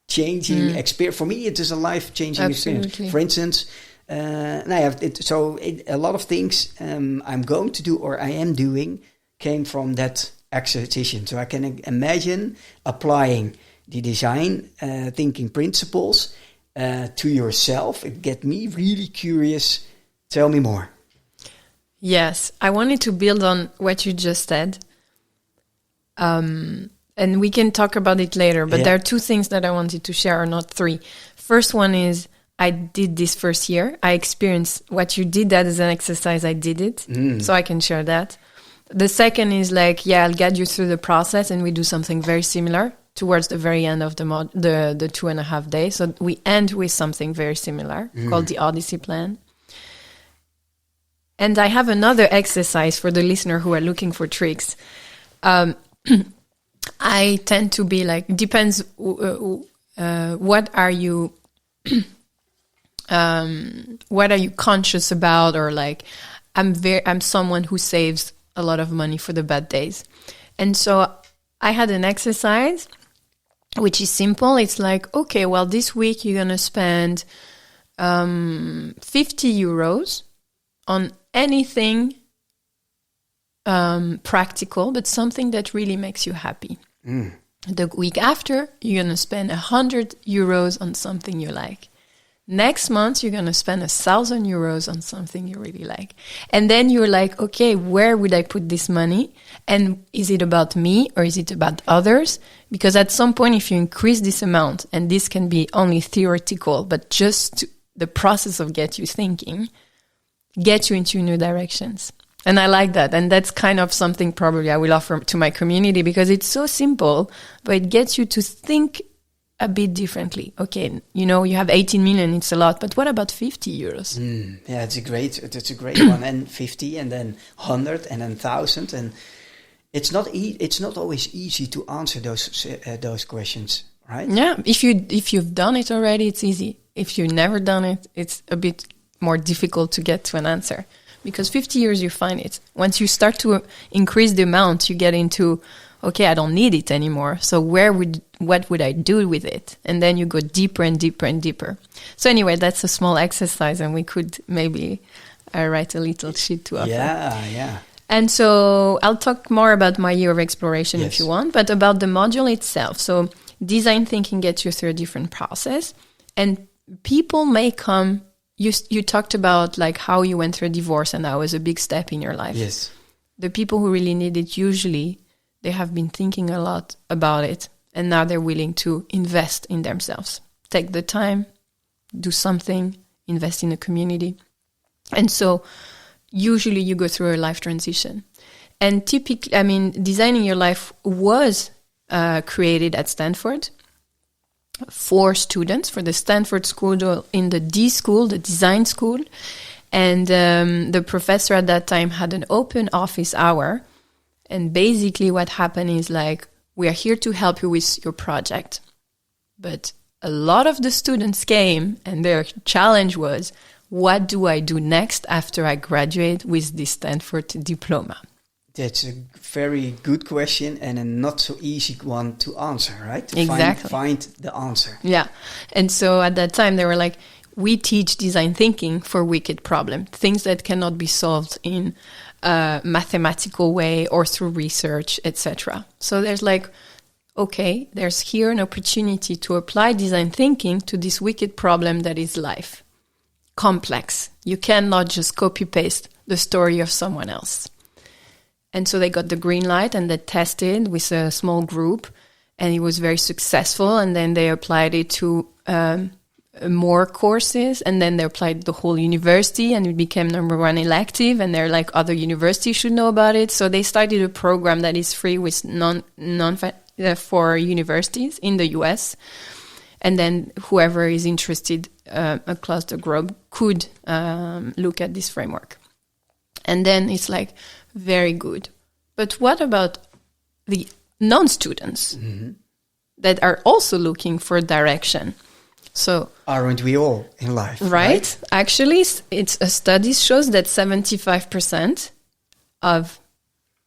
S1: changing experience. For me, it is a life changing experience. For instance, a lot of things I'm going to do or I am doing came from that exercise. So I can imagine applying the design thinking principles to yourself. It get me really curious. Tell me more.
S2: Yes, I wanted to build on what you just said. And we can talk about it later, but there are 2 things that I wanted to share, or not 3. First one is, I did this first year. I experienced what you did, that is an exercise, I did it. So I can share that. The second is like, I'll get you through the process and we do something very similar towards the very end of the 2.5 days. So we end with something very similar called the Odyssey Plan. And I have another exercise for the listener who are looking for tricks. I tend to be like, depends, what are you conscious about, or like, I'm someone who saves a lot of money for the bad days. And so I had an exercise, which is simple. It's like, okay, well, this week you're going to spend 50 euros on anything practical, but something that really makes you happy. The week after, you're going to spend 100 euros on something you like. Next month, you're going to spend 1,000 euros on something you really like. And then you're like, okay, where would I put this money? And is it about me or is it about others? Because at some point, if you increase this amount, and this can be only theoretical, but just the process of get you thinking, get you into new directions. And I like that. And that's kind of something probably I will offer to my community, because it's so simple, but it gets you to think a bit differently. Okay, you have 18 million, it's a lot, but what about 50 euros?
S1: Yeah, it's a great one. And 50, and then 100, and then 1,000. And it's not always easy to answer those questions, right?
S2: Yeah, if you've done it already, it's easy. If you've never done it, it's a bit more difficult to get to an answer. Because 50 years, you find it. Once you start to increase the amount, you get into, okay, I don't need it anymore. So what would I do with it? And then you go deeper and deeper and deeper. So anyway, that's a small exercise, and we could maybe write a little sheet to offer.
S1: Yeah.
S2: And so I'll talk more about my year of exploration if you want, but about the module itself. So design thinking gets you through a different process, and people may come. You talked about like how you went through a divorce, and that was a big step in your life.
S1: Yes.
S2: The people who really need it, usually they have been thinking a lot about it, and now they're willing to invest in themselves. Take the time, do something, invest in a community. And so usually you go through a life transition. And typically, designing your life was created at Stanford for students, for the Stanford School, in the D School, the design school. And the professor at that time had an open office hour. And basically what happened is like, we are here to help you with your project. But a lot of the students came and their challenge was, what do I do next after I graduate with this Stanford diploma?
S1: That's a very good question and a not so easy one to answer, right? To
S2: exactly.
S1: Find the answer.
S2: Yeah. And so at that time, they were like, we teach design thinking for wicked problems, things that cannot be solved in a mathematical way or through research, etc. So there's like, okay, there's here an opportunity to apply design thinking to this wicked problem that is life. Complex. You cannot just copy-paste the story of someone else. And so they got the green light and they tested with a small group and it was very successful. And then they applied it to more courses and then they applied the whole university and it became #1 elective and they're like, other universities should know about it. So they started a program that is free with for universities in the US. And then whoever is interested across the globe could look at this framework. And then it's like, very good. But what about the non-students that are also looking for direction? So
S1: aren't we all in life?
S2: Right? Actually, it's a study shows that 75% of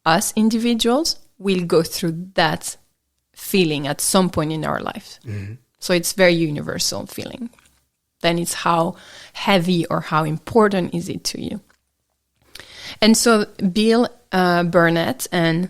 S2: us individuals will go through that feeling at some point in our life. So it's very universal feeling. Then it's how heavy or how important is it to you? And so Bill Burnett and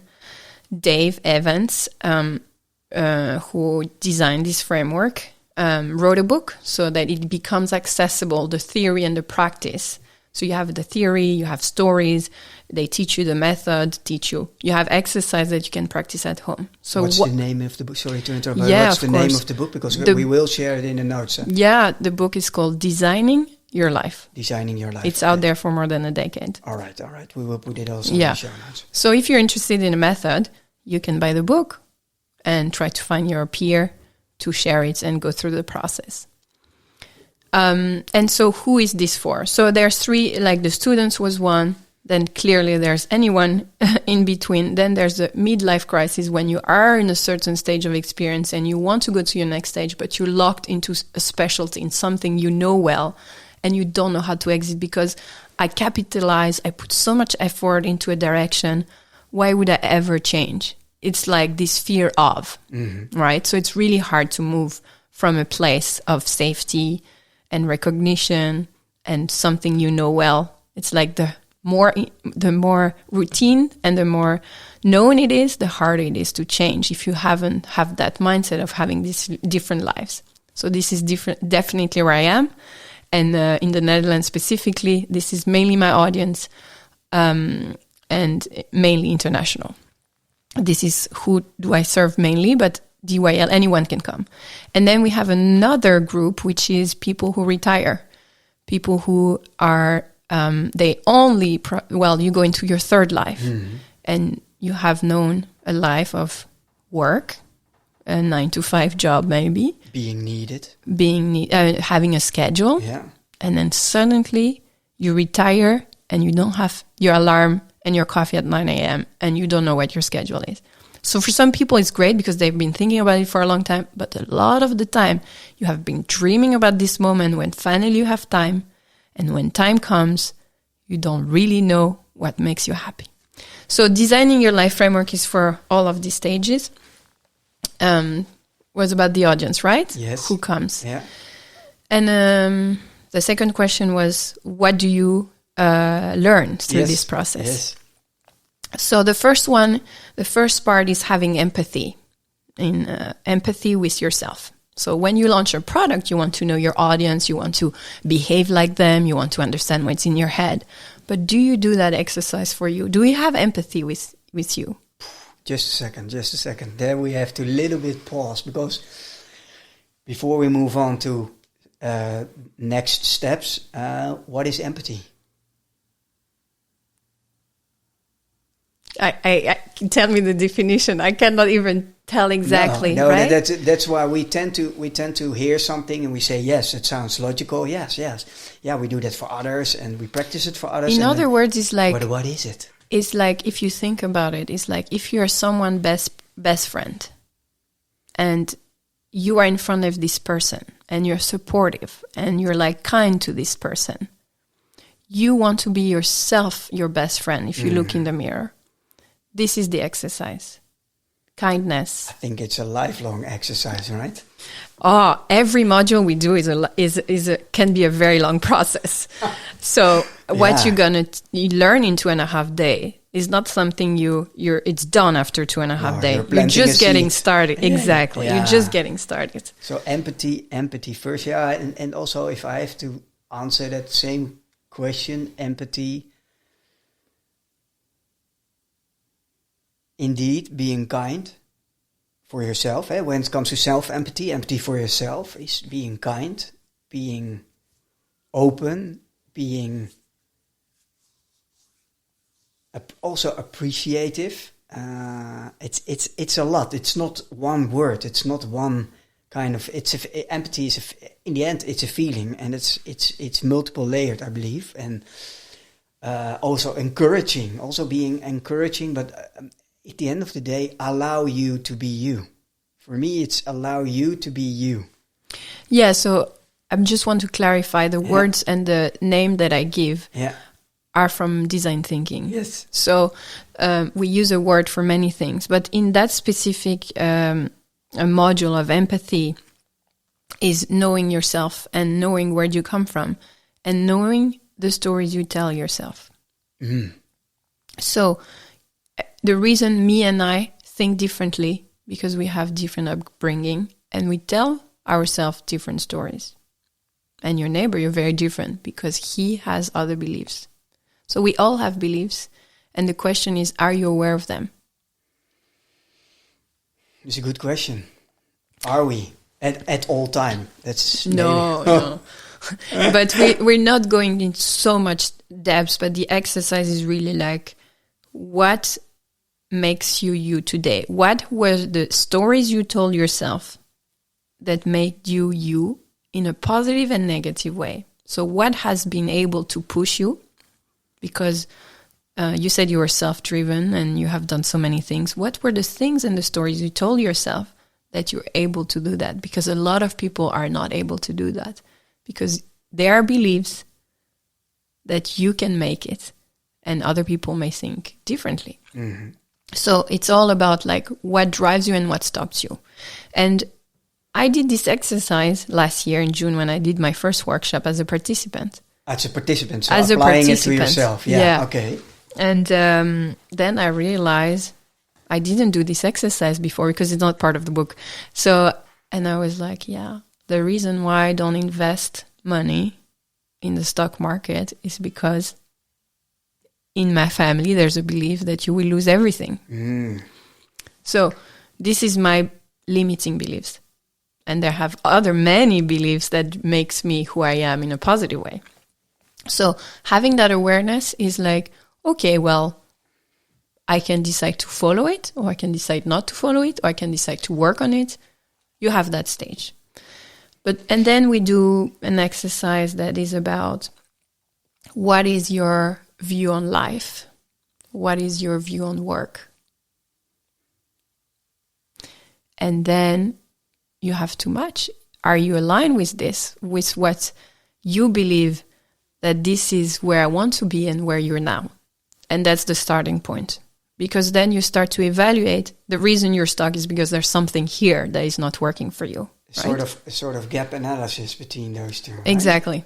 S2: Dave Evans, who designed this framework, wrote a book so that it becomes accessible, the theory and the practice. So you have the theory, you have stories, they teach you the method, you have exercise that you can practice at home. So
S1: what's the name of the book? Sorry to interrupt.
S2: Yeah,
S1: what's the name of the book? Because we will share it in the notes.
S2: Yeah, the book is called Designing Your Life.
S1: Designing Your Life.
S2: It's out there for more than a decade.
S1: All right. We will put it also in the show notes.
S2: So if you're interested in a method, you can buy the book and try to find your peer to share it and go through the process. And so who is this for? So there's 3, like the students was one, then clearly there's anyone in between. Then there's the midlife crisis when you are in a certain stage of experience and you want to go to your next stage, but you're locked into a specialty in something you know well and you don't know how to exit because I put so much effort into a direction. Why would I ever change? It's like this fear of, right? So it's really hard to move from a place of safety and recognition and something you know well. It's like the more routine and the more known it is, the harder it is to change if you haven't have that mindset of having these different lives. So this is definitely where I am. And in the Netherlands specifically, this is mainly my audience and mainly international. This is who do I serve mainly, but DYL, anyone can come. And then we have another group, which is people who retire, people who are, they only, you go into your third life and you have known a life of work, a 9-to-5 job maybe.
S1: Being needed.
S2: Having a schedule.
S1: Yeah.
S2: And then suddenly you retire and you don't have your alarm and your coffee at 9 a.m. and you don't know what your schedule is. So for some people, it's great because they've been thinking about it for a long time. But a lot of the time, you have been dreaming about this moment when finally you have time. And when time comes, you don't really know what makes you happy. So designing your life framework is for all of these stages. Was about the audience, right?
S1: Yes.
S2: Who comes?
S1: Yeah.
S2: And the second question was, what do you learn through this process?
S1: Yes.
S2: So the first part is having empathy, empathy with yourself. So when you launch a product, you want to know your audience, you want to behave like them, you want to understand what's in your head. But do you do that exercise for you? Do you have empathy with you?
S1: Just a second. There we have to little bit pause because before we move on to next steps, what is empathy?
S2: I tell me the definition. I cannot even tell exactly.
S1: No,
S2: right?
S1: that's why we tend to hear something and we say yes, it sounds logical. Yes, yeah, we do that for others and we practice it for others.
S2: In other words, it's like
S1: what is it?
S2: It's like if you think about it, it's like if you're someone's best friend, and you are in front of this person and you're supportive and you're like kind to this person. You want to be yourself, your best friend, if you look in the mirror. This is the exercise. Kindness.
S1: I think it's a lifelong exercise, right?
S2: Oh, every module we do can be a very long process. So what you're gonna learn in 2.5 days is not something it's done after 2.5 days. You're just getting started. Exactly. You're just getting started.
S1: So empathy first. Yeah. And also if I have to answer that same question, empathy. Indeed, being kind for yourself. When it comes to self-empathy, empathy for yourself is being kind, being open, being also appreciative. It's a lot. It's not one word. It's not one kind of. Empathy is in the end. It's a feeling, and it's multiple layered, I believe, and also encouraging. Also being encouraging, but at the end of the day, allow you to be you. For me, it's allow you to be you.
S2: Yeah. So I just want to clarify the words and the name that I give.
S1: Yeah.
S2: Are from design thinking.
S1: Yes.
S2: So we use a word for many things, but in that specific a module of empathy is knowing yourself and knowing where you come from and knowing the stories you tell yourself. Mm. So the reason me and I think differently because we have different upbringing and we tell ourselves different stories. And your neighbor, you're very different because he has other beliefs. So we all have beliefs, and the question is, are you aware of them?
S1: It's a good question. Are we at all time? That's
S2: no. But we're not going into so much depth, but the exercise is really like, what makes you today? What were the stories you told yourself that made you in a positive and negative way? So what has been able to push you? Because you said you were self-driven and you have done so many things. What were the things and the stories you told yourself that you're able to do that? Because a lot of people are not able to do that because there are beliefs that you can make it and other people may think differently. Mm-hmm. So it's all about like what drives you and what stops you. And I did this exercise last year in June when I did my first workshop as a participant.
S1: As a participant, so applying it to yourself. Yeah. Okay.
S2: And then I realized I didn't do this exercise before because it's not part of the book. So, and I was like, the reason why I don't invest money in the stock market is because in my family, there's a belief that you will lose everything. Mm. So this is my limiting beliefs. And there have other many beliefs that makes me who I am in a positive way. So having that awareness is like, okay, well, I can decide to follow it, or I can decide not to follow it, or I can decide to work on it. You have that stage. And then we do an exercise that is about what is your view on life? What is your view on work? And then you have to match. Are you aligned with this, with what you believe that this is where I want to be and where you're now? And that's the starting point. Because then you start to evaluate the reason you're stuck is because there's something here that is not working for you. Right?
S1: A sort of gap analysis between those two. Right?
S2: Exactly.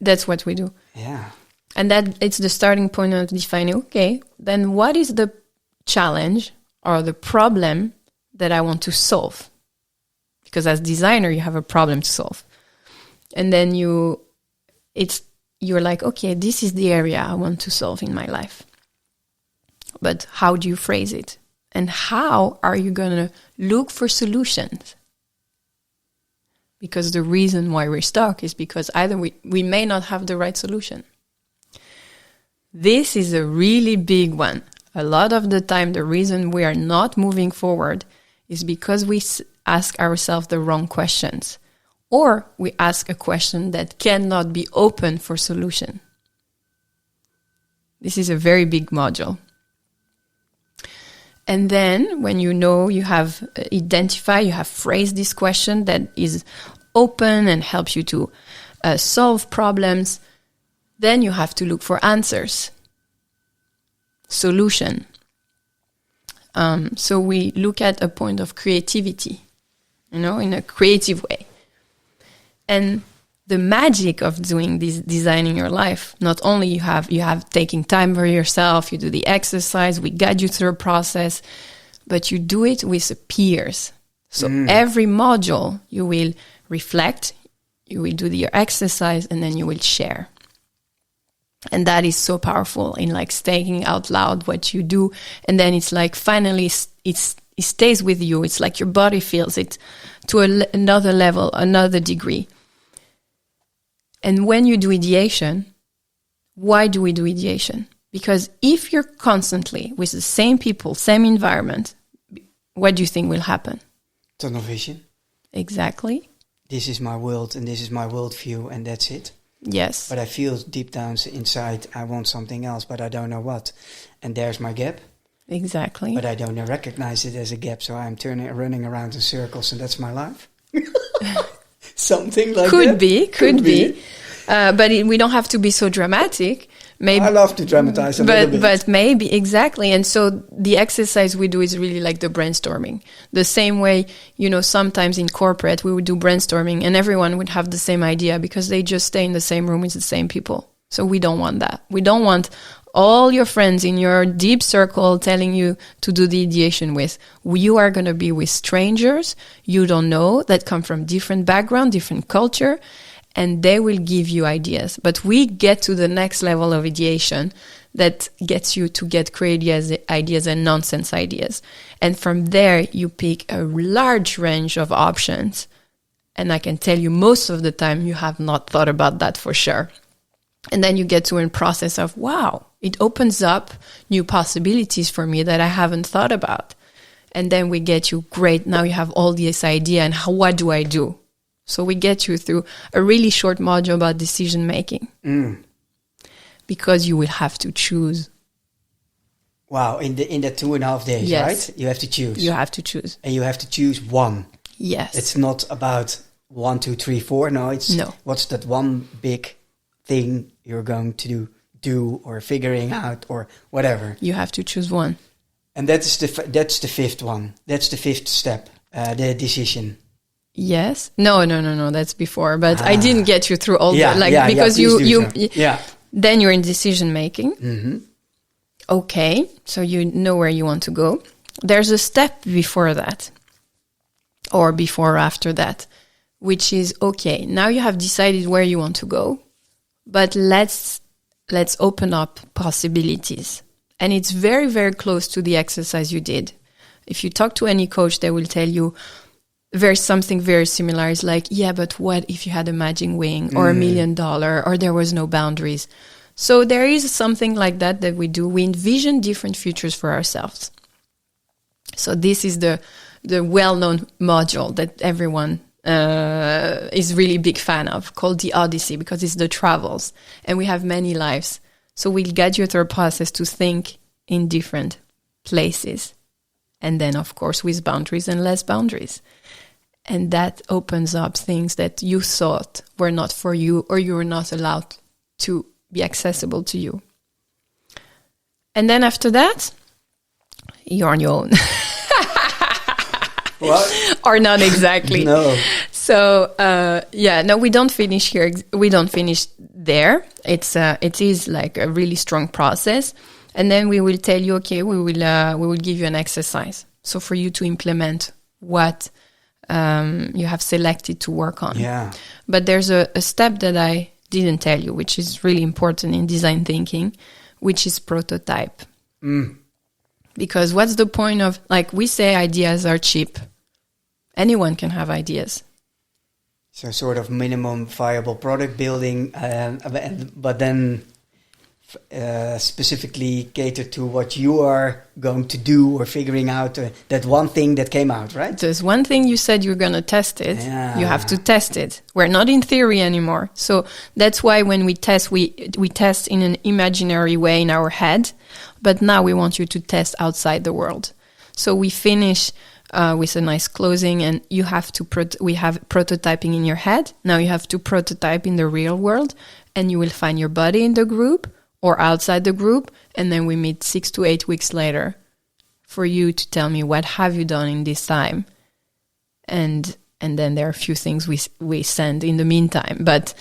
S2: That's what we do.
S1: Yeah.
S2: And that it's the starting point of defining, okay, then what is the challenge or the problem that I want to solve? Because as designer, you have a problem to solve. And then you're like, okay, this is the area I want to solve in my life. But how do you phrase it? And how are you going to look for solutions? Because the reason why we're stuck is because either we may not have the right solution. This is a really big one. A lot of the time, the reason we are not moving forward is because we ask ourselves the wrong questions. Or we ask a question that cannot be open for solution. This is a very big module. And then when you have you have phrased this question that is open and helps you to solve problems, then you have to look for answers, solution. So we look at a point of creativity, in a creative way. And the magic of doing this, designing your life, not only you have taking time for yourself, you do the exercise, we guide you through a process, but you do it with peers. So every module you will reflect, you will do your exercise, and then you will share. And that is so powerful in like saying out loud what you do. And then it's like finally it stays with you. It's like your body feels it to another level, another degree. And when you do ideation, why do we do ideation? Because if you're constantly with the same people, same environment, what do you think will happen?
S1: Tunnel vision.
S2: Exactly.
S1: This is my world and this is my worldview and that's it.
S2: Yes.
S1: But I feel deep down inside I want something else, but I don't know what. And there's my gap.
S2: Exactly.
S1: But I don't recognize it as a gap, so I'm running around in circles and that's my life. Something like
S2: that. Could be. But we don't have to be so dramatic. Maybe
S1: I love to dramatize a little bit.
S2: But maybe, exactly. And so the exercise we do is really like the brainstorming. The same way, sometimes in corporate, we would do brainstorming and everyone would have the same idea because they just stay in the same room with the same people. So we don't want that. We don't want all your friends in your deep circle telling you to do the ideation with. You are going to be with strangers you don't know that come from different background, different culture, and they will give you ideas. But we get to the next level of ideation that gets you to get creative ideas and nonsense ideas. And from there, you pick a large range of options. And I can tell you most of the time, you have not thought about that for sure. And then you get to a process of, wow, it opens up new possibilities for me that I haven't thought about. And then we get you, great, now you have all this idea and what do I do? So we get you through a really short module about decision making. Because you will have to choose.
S1: Wow, in the 2.5 days,
S2: yes.
S1: Right? You have to choose.
S2: You have to choose.
S1: And you have to choose one.
S2: Yes.
S1: It's not about 1, 2, 3, 4. No, what's that one big thing you're going to do or figuring out or whatever.
S2: You have to choose one.
S1: And that's the fifth one. That's the fifth step, the decision.
S2: Yes. No. That's before. But I didn't get you through all because then you're in decision making.
S1: Mm-hmm.
S2: Okay. So you know where you want to go. There's a step before that or before or after that, which is, okay, now you have decided where you want to go, but let's open up possibilities. And it's very, very close to the exercise you did. If you talk to any coach, they will tell you there's something very similar. It's like, yeah, but what if you had a magic wing or $1 million or there was no boundaries? So there is something like that we do. We envision different futures for ourselves. So this is the well-known module that everyone is really big fan of, called the Odyssey, because it's the travels. And we have many lives. So we'll guide you through a process to think in different places. And then, of course, with boundaries and less boundaries. And that opens up things that you thought were not for you or you were not allowed to be accessible to you. And then after that, you're on your own.
S1: What?
S2: Or not exactly.
S1: No.
S2: So, we don't finish here. We don't finish there. It is like a really strong process. And then we will tell you, okay, we will give you an exercise. So for you to implement what you have selected to work on.
S1: Yeah.
S2: But there's a step that I didn't tell you, which is really important in design thinking, which is prototype. Because what's the point of, like we say, ideas are cheap. Anyone can have ideas.
S1: So sort of minimum viable product building, but then specifically catered to what you are going to do or figuring out that one thing that came out, right?
S2: There's one thing you said you're going to test it.
S1: Yeah.
S2: You have to test it. We're not in theory anymore. So that's why when we test, we test in an imaginary way in our head. But now we want you to test outside the world. So we finish with a nice closing, and you have to, we have prototyping in your head. Now you have to prototype in the real world, and you will find your body in the group or outside the group. And then we meet 6 to 8 weeks later for you to tell me, what have you done in this time? And then there are a few things we send in the meantime. But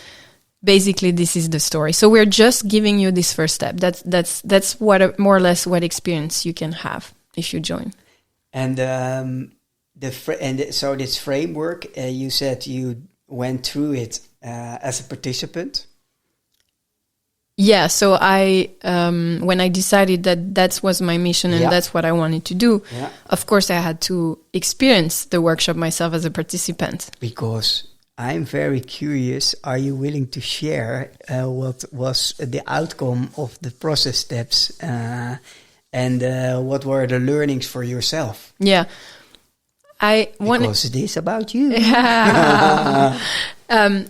S2: basically, this is the story. So we're just giving you this first step. That's what more or less what experience you can have if you join.
S1: And so this framework, you said you went through it as a participant.
S2: Yeah, so I when I decided that was my mission and that's what I wanted to do, of course I had to experience the workshop myself as a participant.
S1: Because I'm very curious, are you willing to share what was the outcome of the process steps and what were the learnings for yourself?
S2: Yeah.
S1: Because it is about you.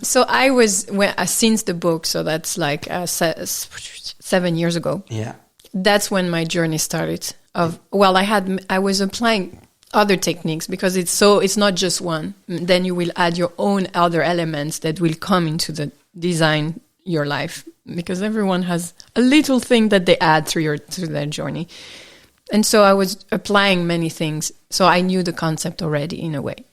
S2: So I was, since the book, so that's like 7 years ago.
S1: Yeah.
S2: That's when my journey started. I was applying other techniques because it's not just one. Then you will add your own other elements that will come into the design your life, because everyone has a little thing that they add through their journey. And so I was applying many things. So I knew the concept already in a way.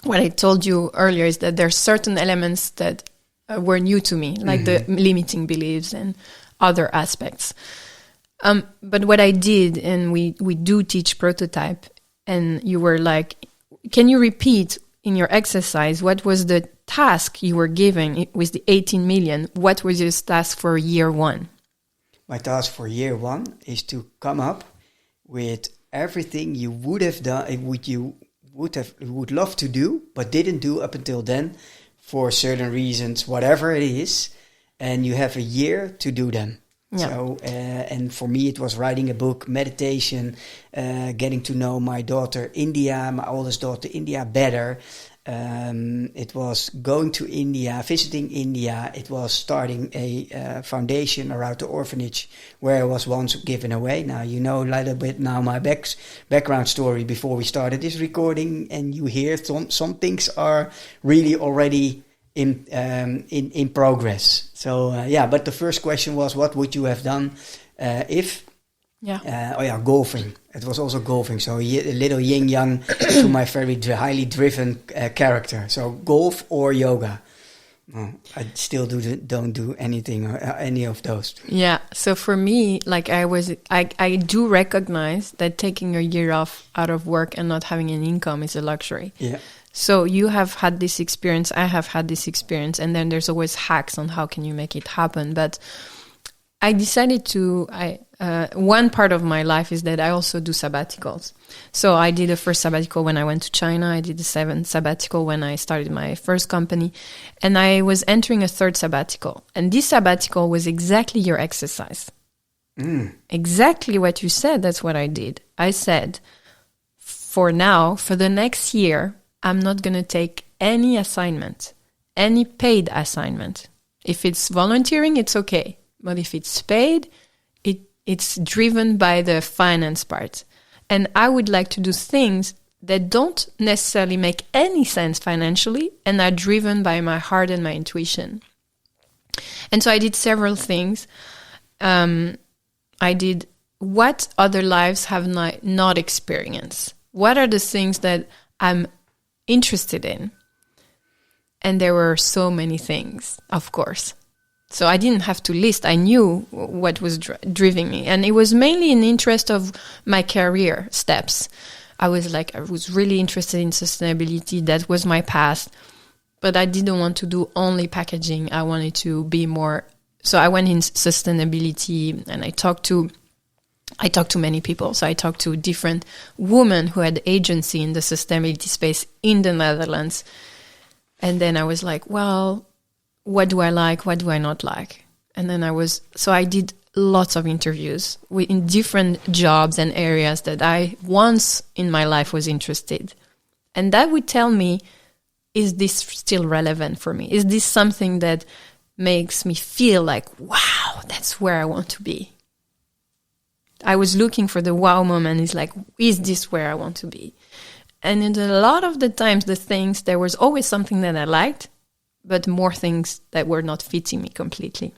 S2: What I told you earlier is that there are certain elements that were new to me, like the limiting beliefs and other aspects. But what I did, and we do teach prototype, and you were like, can you repeat in your exercise, what was the task you were given with the 18 million? What was your task for year one?
S1: My task for year one is to come up with everything you would have done, would love to do, but didn't do up until then for certain reasons, whatever it is, and you have a year to do them. Yeah. So, and for me, it was writing a book, meditation, getting to know my daughter India, my oldest daughter India better. It was going to India, visiting India. It was starting a foundation around the orphanage where I was once given away. Now, you know a little bit now my background story before we started this recording, and you hear some things are really already in progress. So, but the first question was, what would you have done if... golfing. It was also golfing. So a little yin-yang to my very highly driven character. So golf or yoga. I still don't do anything or any of those.
S2: Yeah. So for me, like I do recognize that taking a year off out of work and not having an income is a luxury. Yeah. So you have had this experience. I have had this experience. And then there's always hacks on how can you make it happen. But I decided one part of my life is that I also do sabbaticals. So I did the first sabbatical when I went to China. I did the 7th sabbatical when I started my first company. And I was entering a 3rd sabbatical. And this sabbatical was exactly your exercise. Exactly what you said, that's what I did. I said, for the next year, I'm not going to take any assignment, any paid assignment. If it's volunteering, it's okay. But if it's paid, it's driven by the finance part. And I would like to do things that don't necessarily make any sense financially and are driven by my heart and my intuition. And so I did several things. I did what other lives have not experienced. What are the things that I'm interested in? And there were so many things, of course. So I didn't have to list. I knew what was driving me. And it was mainly an interest of my career steps. I was really interested in sustainability. That was my past. But I didn't want to do only packaging. I wanted to be more. So I went in sustainability, and I talked to many people. So I talked to different women who had agency in the sustainability space in the Netherlands. And then I was like, well, what do I like? What do I not like? And then I did lots of interviews in different jobs and areas that I once in my life was interested. And that would tell me, is this still relevant for me? Is this something that makes me feel like, wow, that's where I want to be? I was looking for the wow moment. It's like, is this where I want to be? And in a lot of the times, there was always something that I liked, but more things that were not fitting me completely.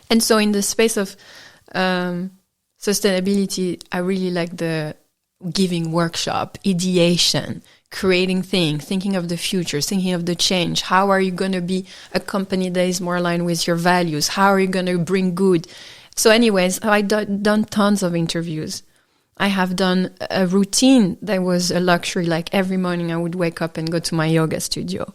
S2: And so in the space of sustainability, I really like the giving workshop, ideation, creating things, thinking of the future, thinking of the change. How are you going to be a company that is more aligned with your values? How are you going to bring good? So anyways, I've done tons of interviews. I have done a routine that was a luxury. Like every morning I would wake up and go to my yoga studio.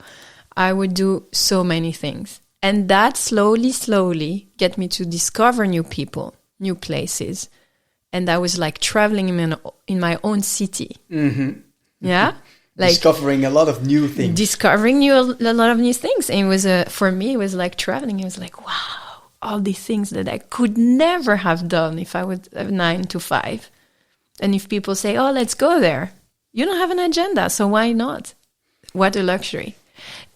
S2: I would do so many things. And that slowly get me to discover new people, new places. And I was like traveling in my own city. Yeah? Like
S1: discovering a lot of new things.
S2: A lot of new things. And it was for me, it was like traveling. It was like, wow, all these things that I could never have done if I was 9 to 5. And if people say, oh, let's go there, you don't have an agenda, so why not? What a luxury.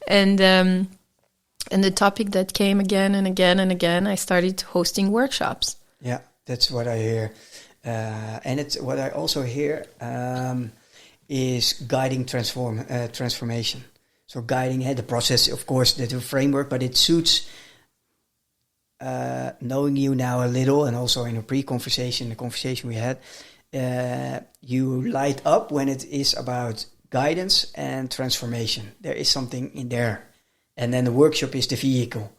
S2: And the topic that came again and again and again, I started hosting workshops.
S1: Yeah, that's what I hear. And it's what I also hear is guiding transformation. So guiding the process, of course, the framework, but it suits knowing you now a little, and also in a pre-conversation, the conversation we had, you light up when it is about guidance and transformation. There is something in there. And then the workshop is the vehicle.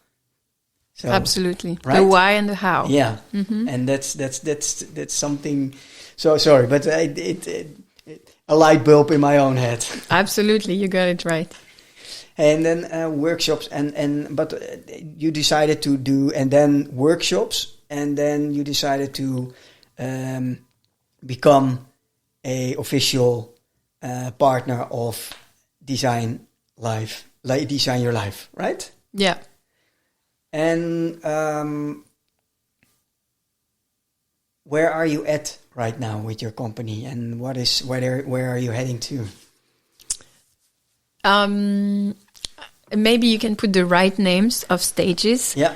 S1: So,
S2: absolutely.
S1: Right?
S2: The why and the how.
S1: Yeah. And that's something. So sorry, but it a light bulb in my own head.
S2: Absolutely, you got it right.
S1: And then workshops, but you decided to do, and then workshops, and then you decided to become a official partner of Design Your Life, right?
S2: Yeah.
S1: And where are you at right now with your company, and where are you heading to?
S2: Maybe you can put the right names of stages.
S1: Yeah.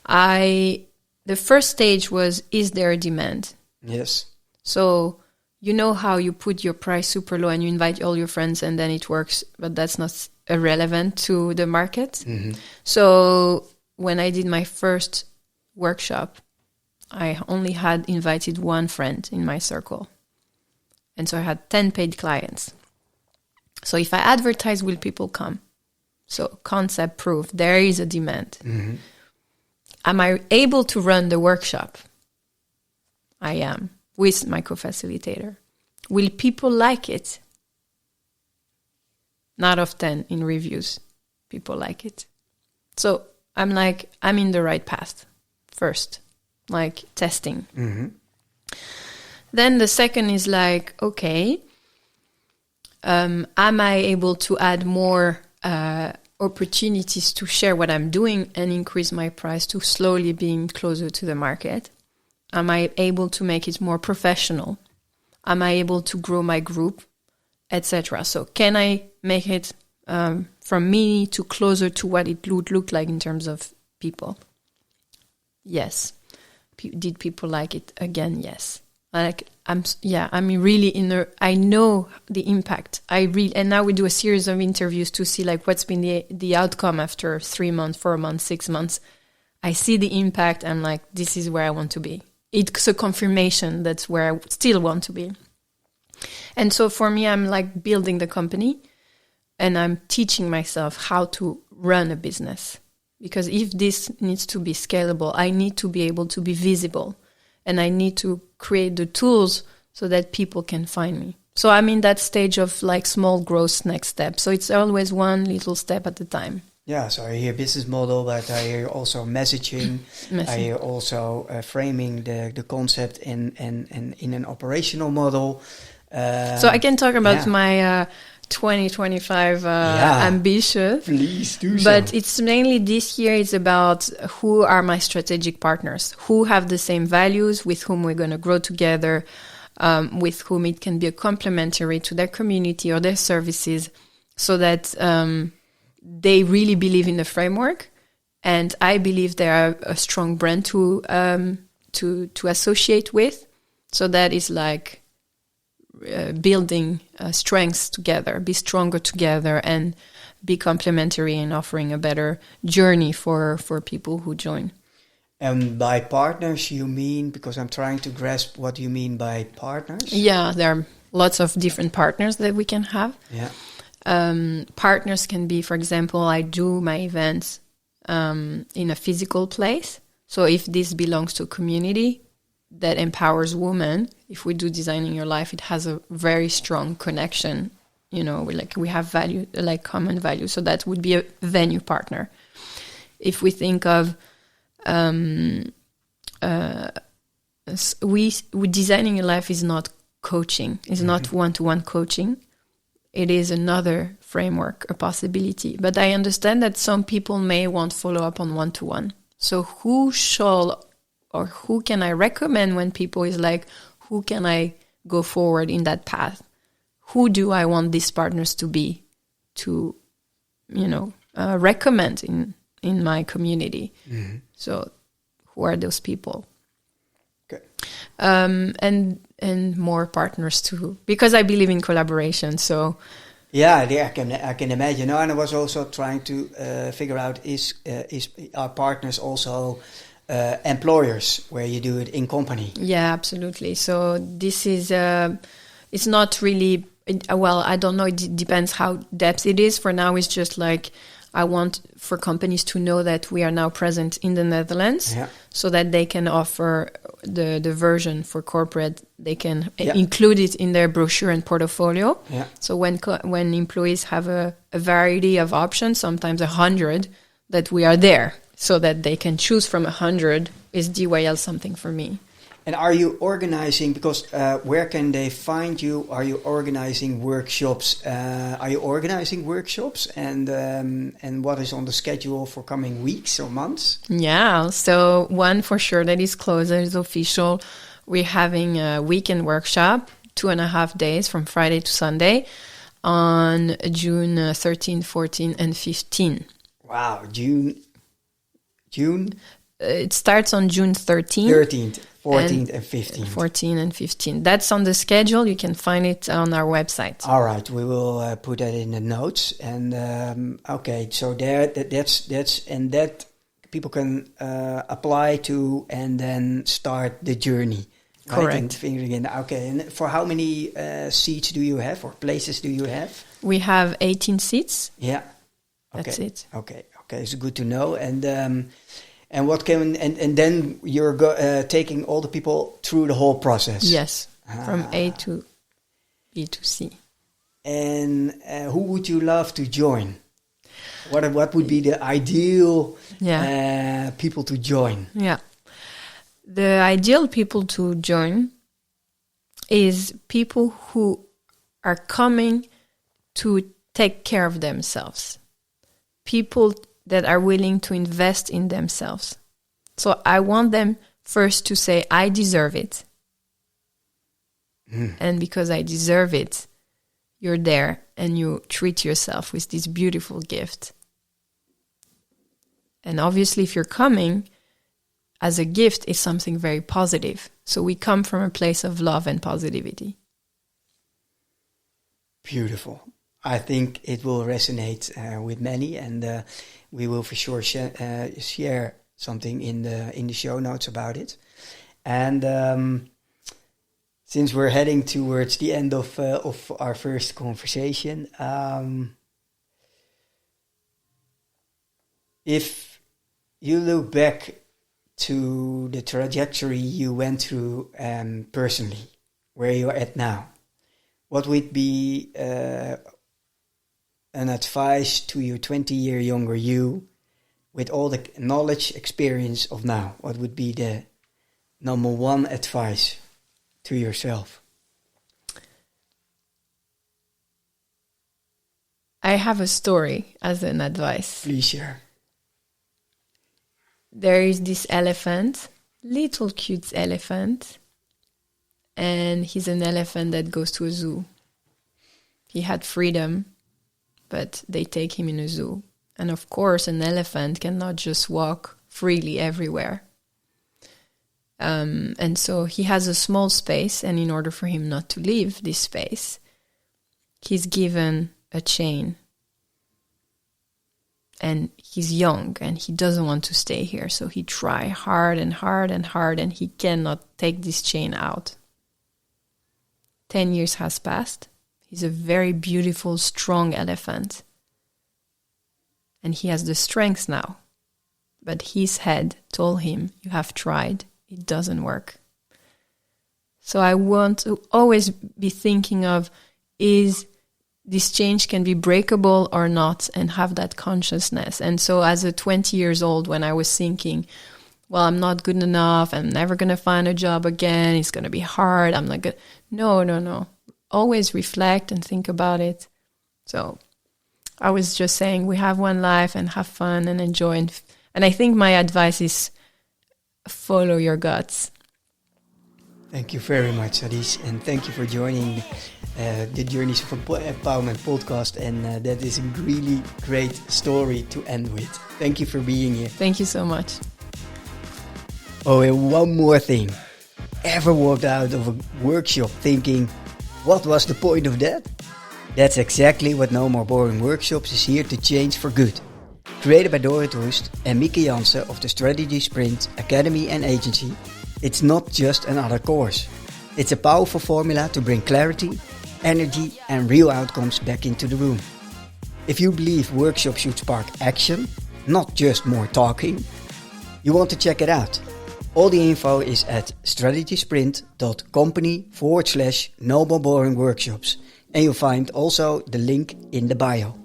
S2: The first stage was, is there a demand?
S1: Yes.
S2: So you know how you put your price super low and you invite all your friends and then it works, but that's not relevant to the market. So when I did my first workshop, I only had invited one friend in my circle. And so I had 10 paid clients. So if I advertise, will people come? So concept proof, there is a demand. Am I able to run the workshop? I am, with my co-facilitator. Will people like it? 9 out of 10 in reviews, people like it. So I'm like, I'm in the right path first, like testing. Then the second is like, okay, am I able to add more opportunities to share what I'm doing and increase my price to slowly being closer to the market? Am I able to make it more professional? Am I able to grow my group, etc.? So can I make it from mini to closer to what it would look like in terms of people? Yes. Did people like it? Again, yes. I'm really I know the impact. And now we do a series of interviews to see like what's been the outcome after 3 months, 4 months, 6 months. I see the impact. I'm like, this is where I want to be. It's a confirmation that's where I still want to be. And so for me, I'm like building the company and I'm teaching myself how to run a business. Because if this needs to be scalable, I need to be able to be visible. And I need to create the tools so that people can find me. So I'm in that stage of like small growth next step. So it's always one little step at a time.
S1: Yeah, so I hear business model, but I hear also messaging. I hear also framing the concept in an operational model.
S2: So I can talk about my 2025 ambition.
S1: Please do so.
S2: But it's mainly this year, it's about who are my strategic partners, who have the same values, with whom we're going to grow together, with whom it can be a complementary to their community or their services, so that they really believe in the framework. And I believe they are a strong brand to to associate with. So that is like building strengths together, be stronger together, and be complementary and offering a better journey for people who join.
S1: And by partners, you mean, because I'm trying to grasp what you mean by partners?
S2: Yeah, there are lots of different partners that we can have.
S1: Yeah.
S2: Partners can be, for example, I do my events in a physical place. So if this belongs to a community that empowers women, if we do Designing Your Life, it has a very strong connection. We have value, like common value. So that would be a venue partner. If we think of Designing Your Life is not coaching, it's not one-to-one coaching. It is another framework, a possibility. But I understand that some people may want follow-up on one-to-one. So who can I recommend when people is like, who can I go forward in that path? Who do I want these partners to be, to, recommend in my community? Mm-hmm. So who are those people?
S1: Okay.
S2: And more partners too, because I believe in collaboration. So
S1: yeah, I can imagine. And I was also trying to figure out is our partners also employers where you do it in company?
S2: Yeah, absolutely. So this is it's not really I don't know. It depends how depth it is. For now, it's just like I want for companies to know that we are now present in the Netherlands, so that they can offer the version for corporate. They can include it in their brochure and portfolio. Yeah. So when employees have a variety of options, sometimes 100, that we are there, so that they can choose from 100. Is DYL something for me?
S1: And are you organizing, because where can they find you? Are you organizing workshops? And what is on the schedule for coming weeks or months?
S2: Yeah, so one for sure that is closed, that is official. We're having a weekend workshop, 2.5 days from Friday to Sunday on June 13, 14, and 15.
S1: Wow, June?
S2: It starts on June 13th.
S1: 13th. 14th and 15th.
S2: 14 and 15. That's on the schedule. You can find it on our website.
S1: All right, we will put that in the notes. And okay, so that people can apply to and then start the journey. Right?
S2: Correct.
S1: And figuring in. Okay, and for how many seats do you have or places do you have?
S2: We have 18 seats.
S1: Yeah. Okay.
S2: That's it.
S1: Okay, it's good to know. And what can and then you're taking all the people through the whole process.
S2: Yes, from A to B to C.
S1: And who would you love to join? What would be the ideal people to join?
S2: Yeah, the ideal people to join is people who are coming to take care of themselves. People that are willing to invest in themselves. So I want them first to say, I deserve it. And because I deserve it, you're there and you treat yourself with this beautiful gift. And obviously, if you're coming as a gift, it's something very positive. So we come from a place of love and positivity.
S1: Beautiful. I think it will resonate with many, and we will for sure share something in the show notes about it. And since we're heading towards the end of our first conversation, if you look back to the trajectory you went through personally, where you're at now, what would be an advice to your 20-year younger you with all the knowledge, experience of now? What would be the number one advice to yourself?
S2: I have a story as an advice.
S1: Please share.
S2: There is this elephant, little cute elephant, and he's an elephant that goes to a zoo. He had freedom, but they take him in a zoo. And of course, an elephant cannot just walk freely everywhere. And so he has a small space, and in order for him not to leave this space, he's given a chain. And he's young, and he doesn't want to stay here, so he tries hard and hard and hard, and he cannot take this chain out. 10 years has passed. He's a very beautiful, strong elephant. And he has the strength now. But his head told him, you have tried, it doesn't work. So I want to always be thinking of, is this change can be breakable or not, and have that consciousness. And so as a 20 years old, when I was thinking, well, I'm not good enough, I'm never going to find a job again, it's going to be hard, I'm not good. No. Always reflect and think about it. So I was just saying, we have one life, and have fun and enjoy. And I think my advice is follow your guts.
S1: Thank you very much, Adis, and thank you for joining the Journeys of Empowerment podcast, and that is a really great story to end with. Thank you for being here.
S2: Thank you so much.
S1: Oh, and one more thing. Ever walked out of a workshop thinking, what was the point of that? That's exactly what No More Boring Workshops is here to change for good. Created by Dorrit Roest and Mieke Jansen of the Strategy Sprint Academy and Agency, it's not just another course. It's a powerful formula to bring clarity, energy and real outcomes back into the room. If you believe workshops should spark action, not just more talking, you want to check it out. All the info is at strategysprint.company/No More Boring Workshops, and you'll find also the link in the bio.